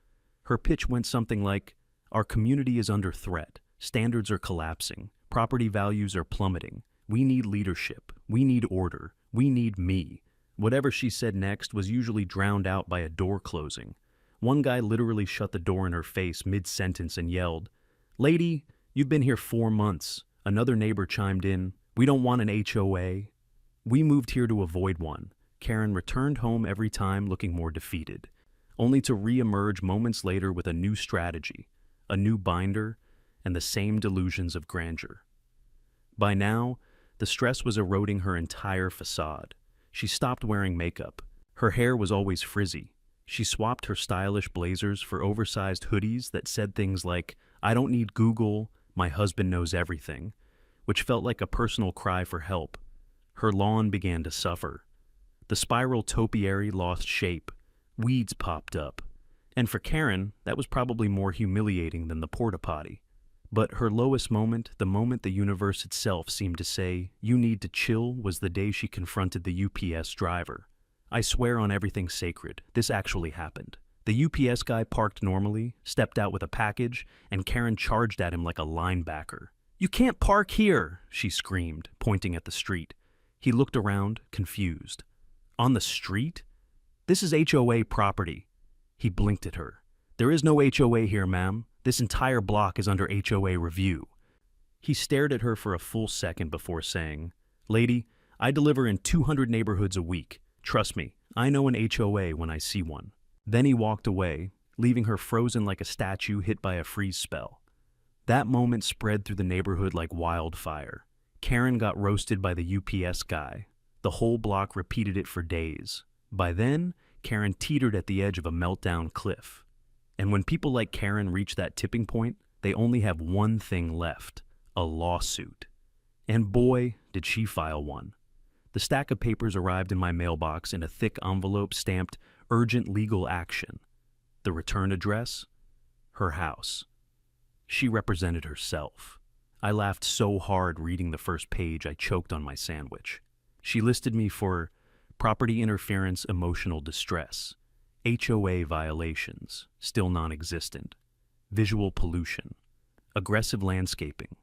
Her pitch went something like, "Our community is under threat. Standards are collapsing. Property values are plummeting. We need leadership. We need order. We need me." Whatever she said next was usually drowned out by a door closing. One guy literally shut the door in her face mid-sentence and yelled, "Lady, you've been here 4 months." Another neighbor chimed in, "We don't want an HOA." We moved here to avoid one. Karen returned home every time looking more defeated, only to re-emerge moments later with a new strategy, a new binder, and the same delusions of grandeur. By now, the stress was eroding her entire facade. She stopped wearing makeup. Her hair was always frizzy. She swapped her stylish blazers for oversized hoodies that said things like, "I don't need Google, my husband knows everything," which felt like a personal cry for help. Her lawn began to suffer. The spiral topiary lost shape. Weeds popped up. And for Karen, that was probably more humiliating than the porta potty. But her lowest moment, the moment the universe itself seemed to say, "You need to chill," was the day she confronted the UPS driver. I swear on everything sacred, this actually happened. The UPS guy parked normally, stepped out with a package, and Karen charged at him like a linebacker. "You can't park here," she screamed, pointing at the street. He looked around, confused. "On the street? This is HOA property." He blinked at her. "There is no HOA here, ma'am. This entire block is under HOA review." He stared at her for a full second before saying, "Lady, I deliver in 200 neighborhoods a week. Trust me, I know an HOA when I see one." Then he walked away, leaving her frozen like a statue hit by a freeze spell. That moment spread through the neighborhood like wildfire. Karen got roasted by the UPS guy. The whole block repeated it for days. By then, Karen teetered at the edge of a meltdown cliff. And when people like Karen reach that tipping point, they only have one thing left: a lawsuit. And boy, did she file one. The stack of papers arrived in my mailbox in a thick envelope stamped "Urgent Legal Action." The return address? Her house. She represented herself. I laughed so hard reading the first page I choked on my sandwich. She listed me for property interference, emotional distress, HOA violations, still non-existent, visual pollution, aggressive landscaping,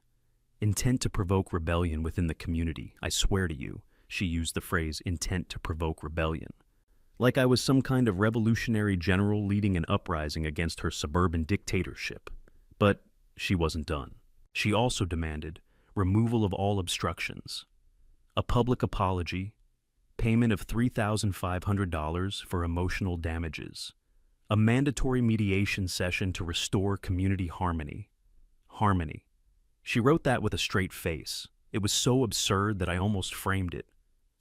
intent to provoke rebellion within the community. I swear to you, she used the phrase "intent to provoke rebellion." Like I was some kind of revolutionary general leading an uprising against her suburban dictatorship. But she wasn't done. She also demanded removal of all obstructions, a public apology, payment of $3,500 for emotional damages, a mandatory mediation session to restore community harmony. Harmony. She wrote that with a straight face. It was so absurd that I almost framed it.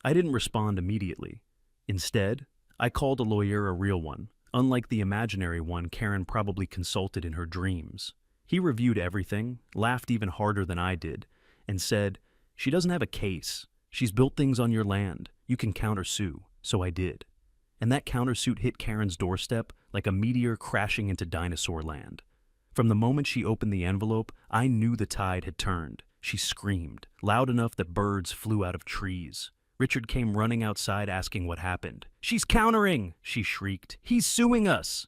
I didn't respond immediately. Instead, I called a lawyer a real one, unlike the imaginary one Karen probably consulted in her dreams. He reviewed everything, laughed even harder than I did, and said, "She doesn't have a case. She's built things on your land. You can countersue." So I did. And that countersuit hit Karen's doorstep like a meteor crashing into dinosaur land. From the moment she opened the envelope, I knew the tide had turned. She screamed, loud enough that birds flew out of trees. Richard came running outside asking what happened. "She's countering!" she shrieked. "He's suing us!"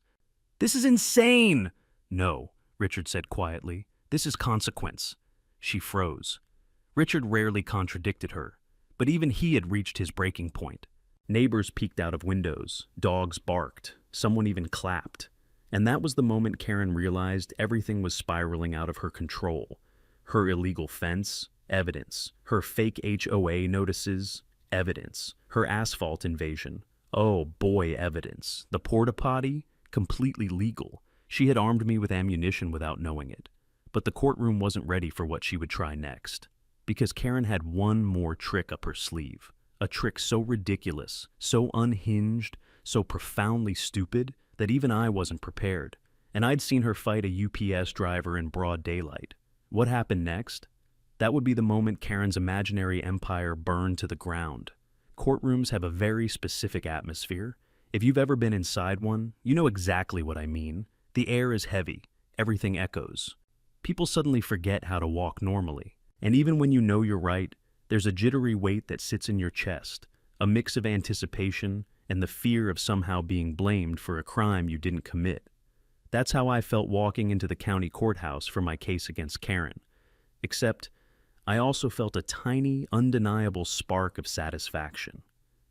"This is insane!" "No," Richard said quietly. "This is consequence." She froze. Richard rarely contradicted her, but even he had reached his breaking point. Neighbors peeked out of windows, dogs barked, someone even clapped. And that was the moment Karen realized everything was spiraling out of her control. Her illegal fence, Evidence. Her fake HOA notices. Evidence. Her asphalt invasion. Oh boy, evidence. The porta potty? Completely legal. She had armed me with ammunition without knowing it. But the courtroom wasn't ready for what she would try next. Because Karen had one more trick up her sleeve. A trick so ridiculous, so unhinged, so profoundly stupid that even I wasn't prepared. And I'd seen her fight a UPS driver in broad daylight. What happened next? That would be the moment Karen's imaginary empire burned to the ground. Courtrooms have a very specific atmosphere. If you've ever been inside one, you know exactly what I mean. The air is heavy. Everything echoes. People suddenly forget how to walk normally. And even when you know you're right, there's a jittery weight that sits in your chest, a mix of anticipation and the fear of somehow being blamed for a crime you didn't commit. That's how I felt walking into the county courthouse for my case against Karen. Except, I also felt a tiny, undeniable spark of satisfaction.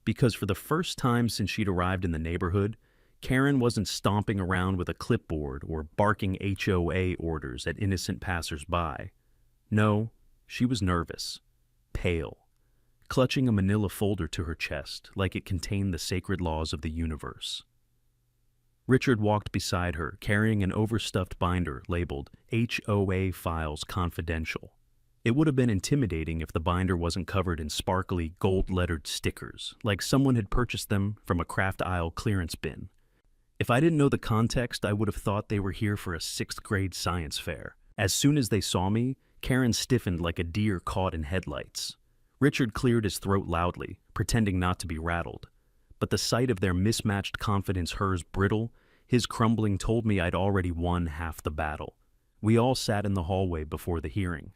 Because for the first time since she'd arrived in the neighborhood, Karen wasn't stomping around with a clipboard or barking HOA orders at innocent passers-by. No, she was nervous, pale, clutching a manila folder to her chest like it contained the sacred laws of the universe. Richard walked beside her, carrying an overstuffed binder labeled HOA Files Confidential. It would have been intimidating if the binder wasn't covered in sparkly, gold-lettered stickers, like someone had purchased them from a craft aisle clearance bin. If I didn't know the context, I would have thought they were here for a 6th grade science fair. As soon as they saw me, Karen stiffened like a deer caught in headlights. Richard cleared his throat loudly, pretending not to be rattled. But the sight of their mismatched confidence, hers brittle, his crumbling, told me I'd already won half the battle. We all sat in the hallway before the hearing.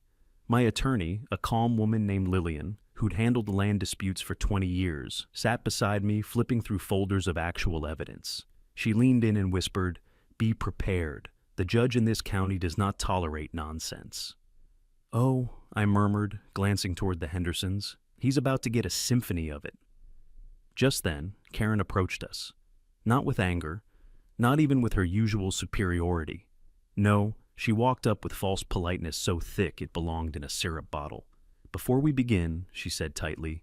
My attorney, a calm woman named Lillian, who'd handled land disputes for 20 years, sat beside me, flipping through folders of actual evidence. She leaned in and whispered, "Be prepared. The judge in this county does not tolerate nonsense." "Oh," I murmured, glancing toward the Hendersons. "He's about to get a symphony of it." Just then, Karen approached us. Not with anger, not even with her usual superiority. No, she walked up with false politeness so thick it belonged in a syrup bottle. "Before we begin," she said tightly,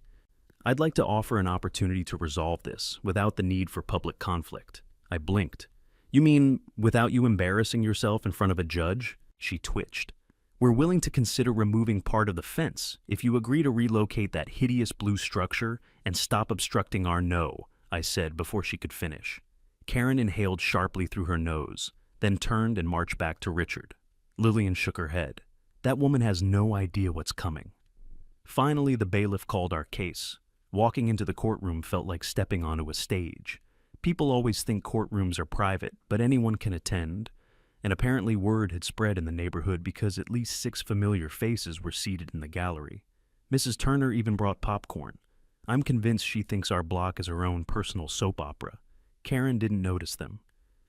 "I'd like to offer an opportunity to resolve this without the need for public conflict." I blinked. "You mean without you embarrassing yourself in front of a judge?" She twitched. "We're willing to consider removing part of the fence if you agree to relocate that hideous blue structure and stop obstructing our no," I said before she could finish. Karen inhaled sharply through her nose, then turned and marched back to Richard. Lillian shook her head. "That woman has no idea what's coming." Finally, the bailiff called our case. Walking into the courtroom felt like stepping onto a stage. People always think courtrooms are private, but anyone can attend. And apparently word had spread in the neighborhood because at least 6 familiar faces were seated in the gallery. Mrs. Turner even brought popcorn. I'm convinced she thinks our block is her own personal soap opera. Karen didn't notice them.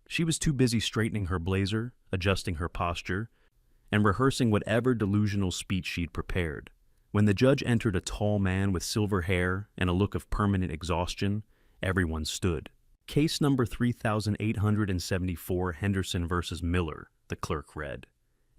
She was too busy straightening her blazer, adjusting her posture, and rehearsing whatever delusional speech she'd prepared. When the judge entered, a tall man with silver hair and a look of permanent exhaustion, everyone stood. "Case number 3874, Henderson versus Miller," the clerk read.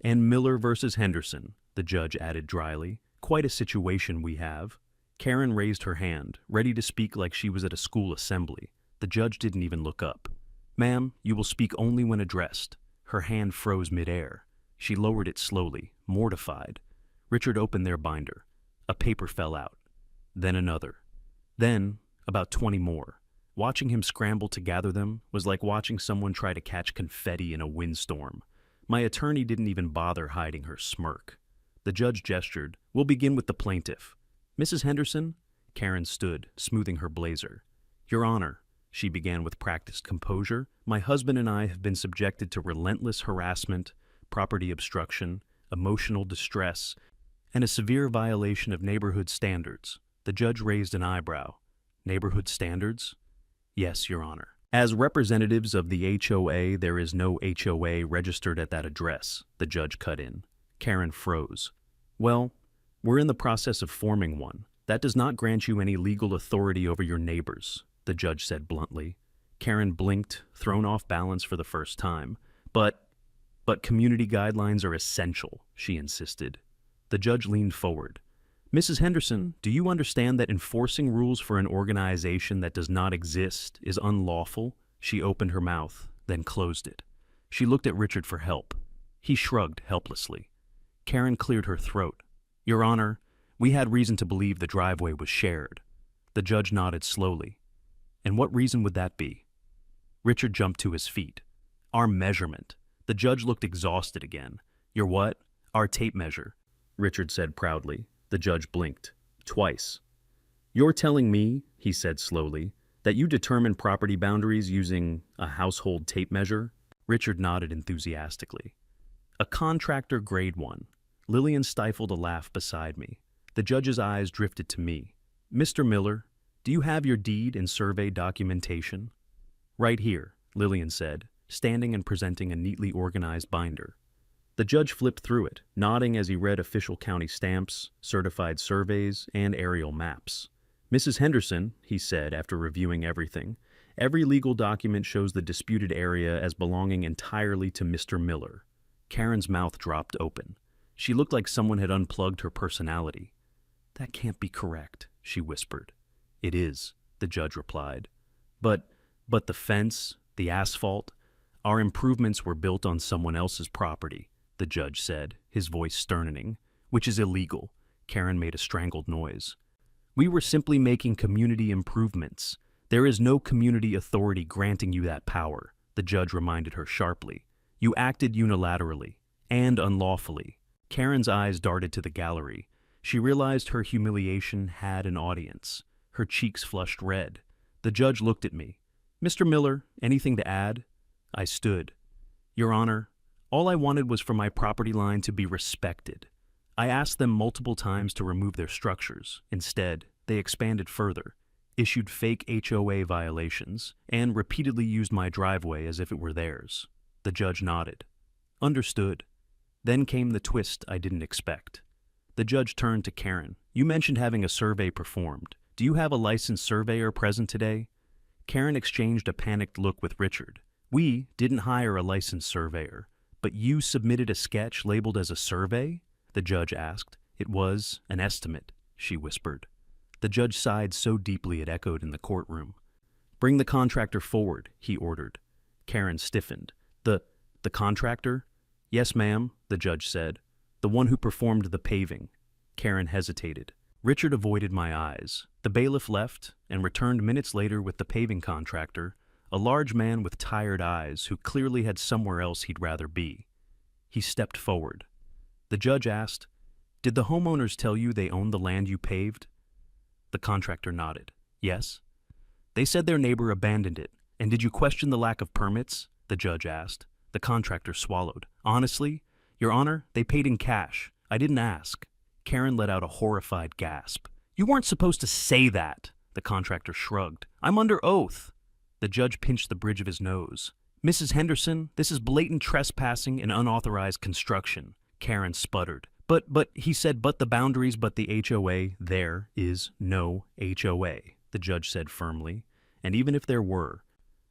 "And Miller versus Henderson," the judge added dryly. "Quite a situation we have." Karen raised her hand, ready to speak like she was at a school assembly. The judge didn't even look up. "Ma'am, you will speak only when addressed." Her hand froze midair. She lowered it slowly, mortified. Richard opened their binder. A paper fell out. Then another. Then, about 20 more. Watching him scramble to gather them was like watching someone try to catch confetti in a windstorm. My attorney didn't even bother hiding her smirk. The judge gestured. "We'll begin with the plaintiff." "Mrs. Henderson?" Karen stood, smoothing her blazer. "Your Honor," she began with practiced composure, "my husband and I have been subjected to relentless harassment, property obstruction, emotional distress, and a severe violation of neighborhood standards." The judge raised an eyebrow. "Neighborhood standards?" "Yes, Your Honor. As representatives of the HOA, there is no HOA registered at that address," the judge cut in. Karen froze. "Well, we're in the process of forming one. That does not grant you any legal authority over your neighbors," the judge said bluntly. Karen blinked, thrown off balance for the first time. But community guidelines are essential," she insisted. The judge leaned forward. Mrs. Henderson, do you understand that enforcing rules for an organization that does not exist is unlawful? She opened her mouth, then closed it. She looked at Richard for help. He shrugged helplessly. Karen cleared her throat. Your Honor, we had reason to believe the driveway was shared. The judge nodded slowly. And what reason would that be? Richard jumped to his feet. Our measurement. The judge looked exhausted again. Your what? Our tape measure, Richard said proudly. The judge blinked. Twice. You're telling me, he said slowly, that you determine property boundaries using a household tape measure? Richard nodded enthusiastically. A contractor grade 1. Lillian stifled a laugh beside me. The judge's eyes drifted to me. Mr. Miller, do you have your deed and survey documentation? Right here, Lillian said, standing and presenting a neatly organized binder. The judge flipped through it, nodding as he read official county stamps, certified surveys, and aerial maps. Mrs. Henderson, he said after reviewing everything, every legal document shows the disputed area as belonging entirely to Mr. Miller. Karen's mouth dropped open. She looked like someone had unplugged her personality. That can't be correct, she whispered. It is, the judge replied. But the fence, the asphalt, our improvements were built on someone else's property, the judge said, his voice sterning, which is illegal. Karen made a strangled noise. We were simply making community improvements. There is no community authority granting you that power, the judge reminded her sharply. You acted unilaterally and unlawfully. Karen's eyes darted to the gallery. She realized her humiliation had an audience. Her cheeks flushed red. The judge looked at me. Mr. Miller, anything to add? I stood. Your Honor, all I wanted was for my property line to be respected. I asked them multiple times to remove their structures. Instead, they expanded further, issued fake HOA violations, and repeatedly used my driveway as if it were theirs. The judge nodded. Understood. Then came the twist I didn't expect. The judge turned to Karen. You mentioned having a survey performed. Do you have a licensed surveyor present today? Karen exchanged a panicked look with Richard. We didn't hire a licensed surveyor, but you submitted a sketch labeled as a survey? The judge asked. It was an estimate, she whispered. The judge sighed so deeply it echoed in the courtroom. Bring the contractor forward, he ordered. Karen stiffened. The contractor? Yes, ma'am, the judge said. The one who performed the paving. Karen hesitated. Richard avoided my eyes. The bailiff left and returned minutes later with the paving contractor, a large man with tired eyes who clearly had somewhere else he'd rather be. He stepped forward. The judge asked, Did the homeowners tell you they owned the land you paved? The contractor nodded. Yes. They said their neighbor abandoned it. And did you question the lack of permits? The judge asked. The contractor swallowed. Honestly, Your Honor, they paid in cash. I didn't ask. Karen let out a horrified gasp. You weren't supposed to say that, the contractor shrugged. I'm under oath. The judge pinched the bridge of his nose. Mrs. Henderson, this is blatant trespassing and unauthorized construction. Karen sputtered. But he said, but the boundaries, but the HOA. There is no HOA, the judge said firmly. And even if there were,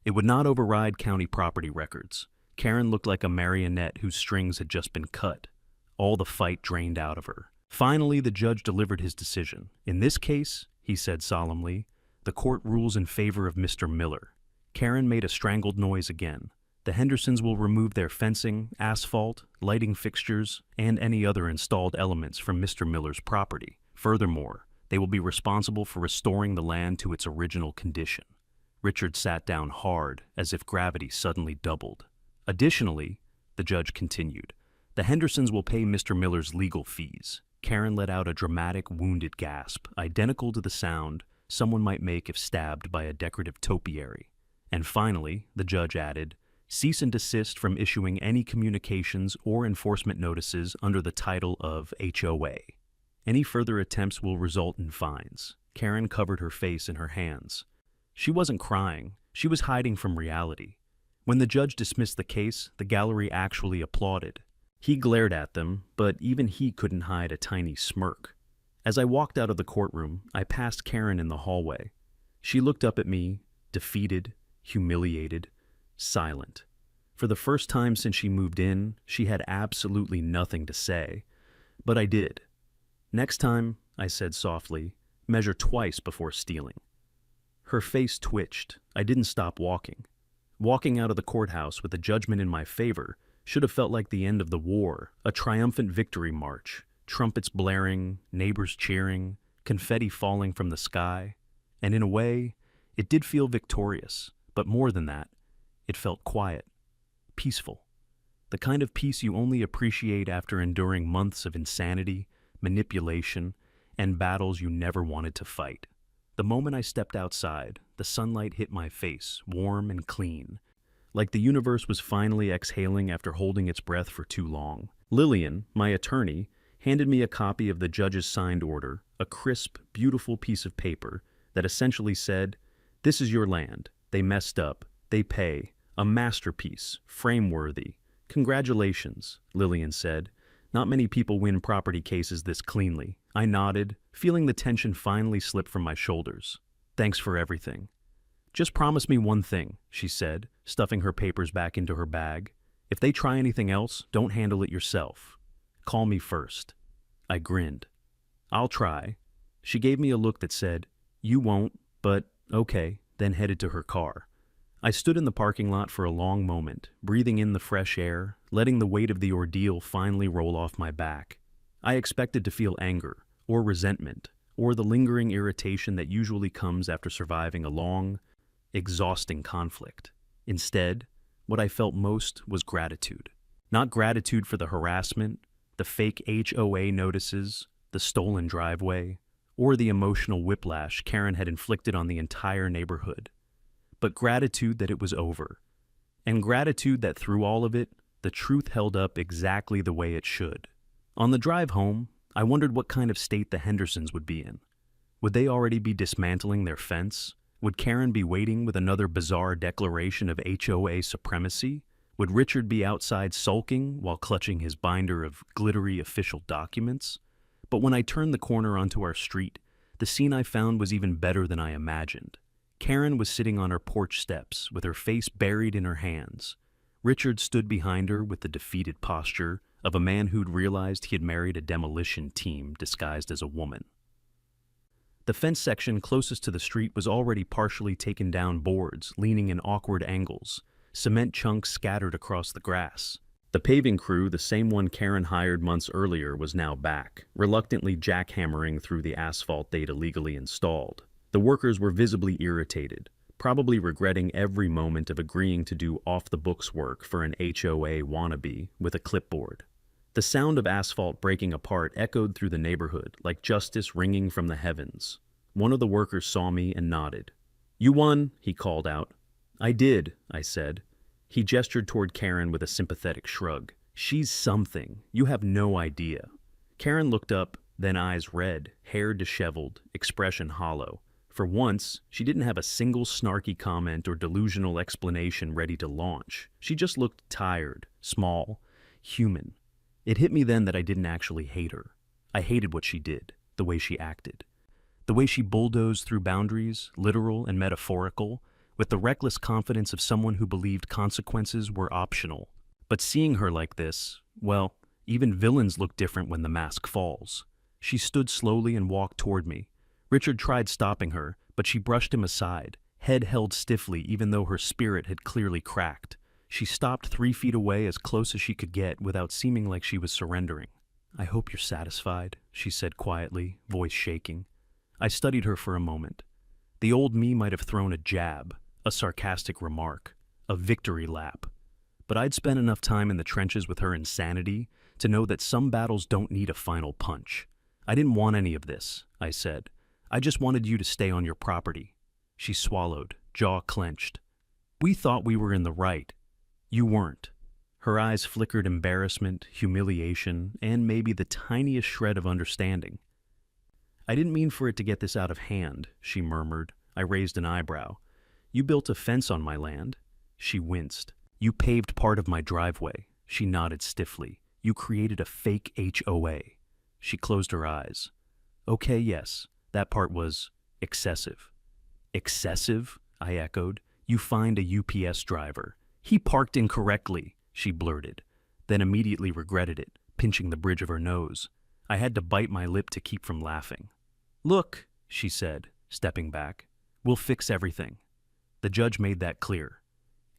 it would not override county property records. Karen looked like a marionette whose strings had just been cut. All the fight drained out of her. Finally, the judge delivered his decision. In this case, he said solemnly, the court rules in favor of Mr. Miller. Karen made a strangled noise again. The Hendersons will remove their fencing, asphalt, lighting fixtures, and any other installed elements from Mr. Miller's property. Furthermore, they will be responsible for restoring the land to its original condition. Richard sat down hard, as if gravity suddenly doubled. Additionally, the judge continued, the Hendersons will pay Mr. Miller's legal fees. Karen let out a dramatic, wounded gasp, identical to the sound someone might make if stabbed by a decorative topiary. And finally, the judge added, cease and desist from issuing any communications or enforcement notices under the title of HOA. Any further attempts will result in fines. Karen covered her face in her hands. She wasn't crying. She was hiding from reality. When the judge dismissed the case, the gallery actually applauded. He glared at them, but even he couldn't hide a tiny smirk. As I walked out of the courtroom, I passed Karen in the hallway. She looked up at me, defeated, humiliated, silent. For the first time since she moved in, she had absolutely nothing to say. But I did. Next time, I said softly. Measure twice before stealing. Her face twitched. I didn't stop walking. Walking out of the courthouse with a judgment in my favor should have felt like the end of the war, a triumphant victory march, trumpets blaring, neighbors cheering, confetti falling from the sky. And in a way, it did feel victorious, but more than that, it felt quiet, peaceful. The kind of peace you only appreciate after enduring months of insanity, manipulation, and battles you never wanted to fight. The moment I stepped outside, the sunlight hit my face, warm and clean, like the universe was finally exhaling after holding its breath for too long. Lillian, my attorney, handed me a copy of the judge's signed order, a crisp, beautiful piece of paper that essentially said, "This is your land. They messed up. They pay. A masterpiece, frame-worthy. Congratulations," Lillian said. "Not many people win property cases this cleanly." I nodded, feeling the tension finally slip from my shoulders. "Thanks for everything." "Just promise me one thing," she said, stuffing her papers back into her bag. "If they try anything else, don't handle it yourself. Call me first." I grinned. "I'll try." She gave me a look that said, "You won't, but okay," then headed to her car. I stood in the parking lot for a long moment, breathing in the fresh air, letting the weight of the ordeal finally roll off my back. I expected to feel anger, or resentment, or the lingering irritation that usually comes after surviving a long, exhausting conflict. Instead, what I felt most was gratitude. Not gratitude for the harassment, the fake HOA notices, the stolen driveway, or the emotional whiplash Karen had inflicted on the entire neighborhood, but gratitude that it was over, and gratitude that through all of it, the truth held up exactly the way it should. On the drive home, I wondered what kind of state the Hendersons would be in. Would they already be dismantling their fence? Would Karen be waiting with another bizarre declaration of HOA supremacy? Would Richard be outside sulking while clutching his binder of glittery official documents? But when I turned the corner onto our street, the scene I found was even better than I imagined. Karen was sitting on her porch steps with her face buried in her hands. Richard stood behind her with the defeated posture of a man who'd realized he had married a demolition team disguised as a woman. The fence section closest to the street was already partially taken down, boards leaning in awkward angles, cement chunks scattered across the grass. The paving crew, the same one Karen hired months earlier, was now back, reluctantly jackhammering through the asphalt they'd illegally installed. The workers were visibly irritated, probably regretting every moment of agreeing to do off-the-books work for an HOA wannabe with a clipboard. The sound of asphalt breaking apart echoed through the neighborhood like justice ringing from the heavens. One of the workers saw me and nodded. "You won," he called out. "I did," I said. He gestured toward Karen with a sympathetic shrug. "She's something. You have no idea." Karen looked up, then eyes red, hair disheveled, expression hollow. For once, she didn't have a single snarky comment or delusional explanation ready to launch. She just looked tired, small, human. It hit me then that I didn't actually hate her. I hated what she did, the way she acted. The way she bulldozed through boundaries, literal and metaphorical, with the reckless confidence of someone who believed consequences were optional. But seeing her like this, well, even villains look different when the mask falls. She stood slowly and walked toward me. Richard tried stopping her, but she brushed him aside, head held stiffly even though her spirit had clearly cracked. She stopped 3 feet away, as close as she could get without seeming like she was surrendering. "I hope you're satisfied," she said quietly, voice shaking. I studied her for a moment. The old me might have thrown a jab, a sarcastic remark, a victory lap. But I'd spent enough time in the trenches with her insanity to know that some battles don't need a final punch. "I didn't want any of this," I said. "I just wanted you to stay on your property." She swallowed, jaw clenched. "We thought we were in the right. You weren't." Her eyes flickered embarrassment, humiliation, and maybe the tiniest shred of understanding. "I didn't mean for it to get this out of hand," she murmured. I raised an eyebrow. "You built a fence on my land." She winced. "You paved part of my driveway." She nodded stiffly. "You created a fake HOA." She closed her eyes. "Okay, yes, that part was excessive." "Excessive?" I echoed. "You fined a UPS driver. He parked incorrectly," she blurted, then immediately regretted it, pinching the bridge of her nose. I had to bite my lip to keep from laughing. "Look," she said, stepping back. "We'll fix everything." The judge made that clear.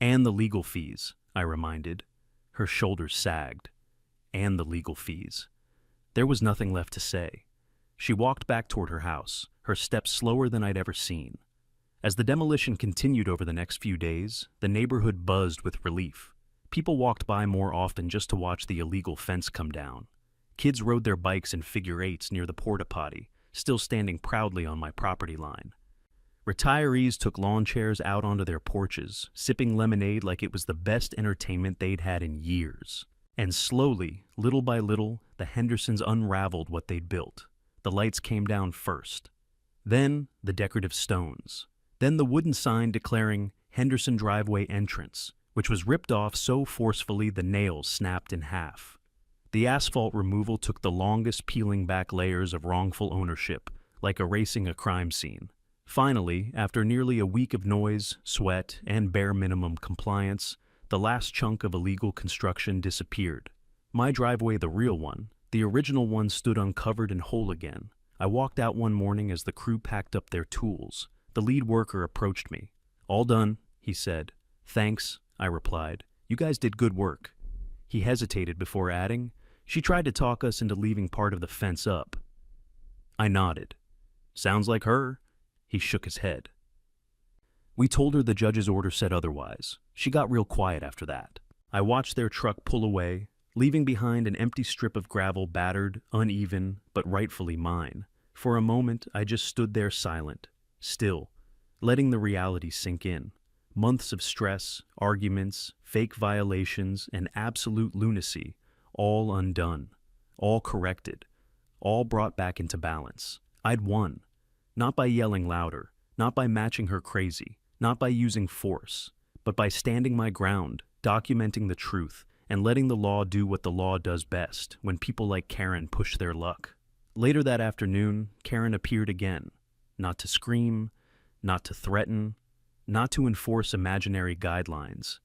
"And the legal fees," I reminded. Her shoulders sagged. "And the legal fees." There was nothing left to say. She walked back toward her house, her steps slower than I'd ever seen. As the demolition continued over the next few days, the neighborhood buzzed with relief. People walked by more often just to watch the illegal fence come down. Kids rode their bikes in figure eights near the porta potty, still standing proudly on my property line. Retirees took lawn chairs out onto their porches, sipping lemonade like it was the best entertainment they'd had in years. And slowly, little by little, the Hendersons unraveled what they'd built. The lights came down first. Then, the decorative stones. Then the wooden sign declaring Henderson Driveway Entrance, which was ripped off so forcefully the nails snapped in half. The asphalt removal took the longest peeling back layers of wrongful ownership, like erasing a crime scene. Finally, after nearly a week of noise, sweat, and bare minimum compliance, the last chunk of illegal construction disappeared. My driveway, the real one, the original one, stood uncovered and whole again. I walked out one morning as the crew packed up their tools. The lead worker approached me. "All done," he said. "Thanks," I replied. "You guys did good work." He hesitated before adding, "She tried to talk us into leaving part of the fence up." I nodded. "Sounds like her." He shook his head. We told her the judge's order said otherwise. She got real quiet after that. I watched their truck pull away, leaving behind an empty strip of gravel, battered, uneven, but rightfully mine. For a moment, I just stood there silent, still, letting the reality sink in. Months of stress, arguments, fake violations, and absolute lunacy, all undone, all corrected, all brought back into balance. I'd won. Not by yelling louder, not by matching her crazy, not by using force, but by standing my ground, documenting the truth, and letting the law do what the law does best when people like Karen push their luck. Later that afternoon, Karen appeared again, not to scream, not to threaten, not to enforce imaginary guidelines.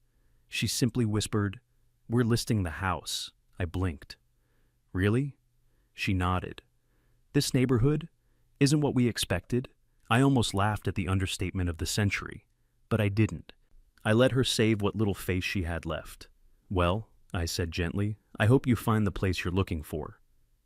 She simply whispered, "We're listing the house." I blinked. "Really?" She nodded. "This neighborhood isn't what we expected." I almost laughed at the understatement of the century, but I didn't. I let her save what little face she had left. "Well," I said gently, "I hope you find the place you're looking for."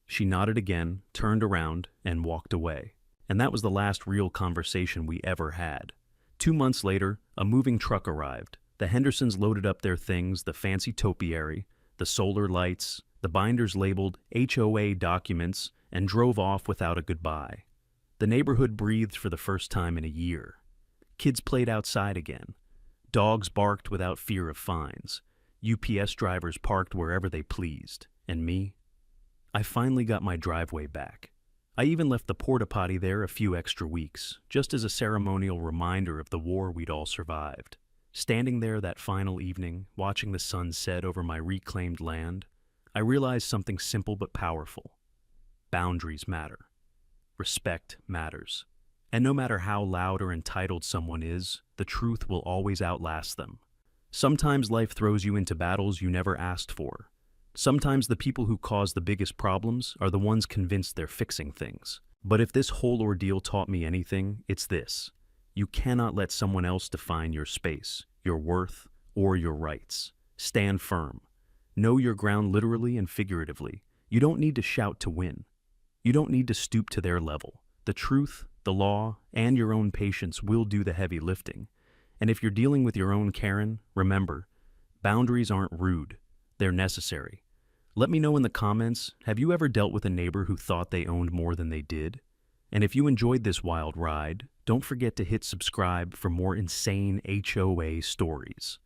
She nodded again, turned around, and walked away. And that was the last real conversation we ever had. 2 months later, a moving truck arrived. The Hendersons loaded up their things, the fancy topiary, the solar lights, the binders labeled HOA documents, and drove off without a goodbye. The neighborhood breathed for the first time in a year. Kids played outside again. Dogs barked without fear of fines. UPS drivers parked wherever they pleased. And me? I finally got my driveway back. I even left the porta potty there a few extra weeks, just as a ceremonial reminder of the war we'd all survived. Standing there that final evening, watching the sun set over my reclaimed land, I realized something simple but powerful. Boundaries matter. Respect matters. And no matter how loud or entitled someone is, the truth will always outlast them. Sometimes life throws you into battles you never asked for. Sometimes the people who cause the biggest problems are the ones convinced they're fixing things. But if this whole ordeal taught me anything, it's this. You cannot let someone else define your space, your worth, or your rights. Stand firm. Know your ground literally and figuratively. You don't need to shout to win. You don't need to stoop to their level. The truth, the law, and your own patience will do the heavy lifting. And if you're dealing with your own Karen, remember, boundaries aren't rude. They're necessary. Let me know in the comments, have you ever dealt with a neighbor who thought they owned more than they did? And if you enjoyed this wild ride, don't forget to hit subscribe for more insane HOA stories.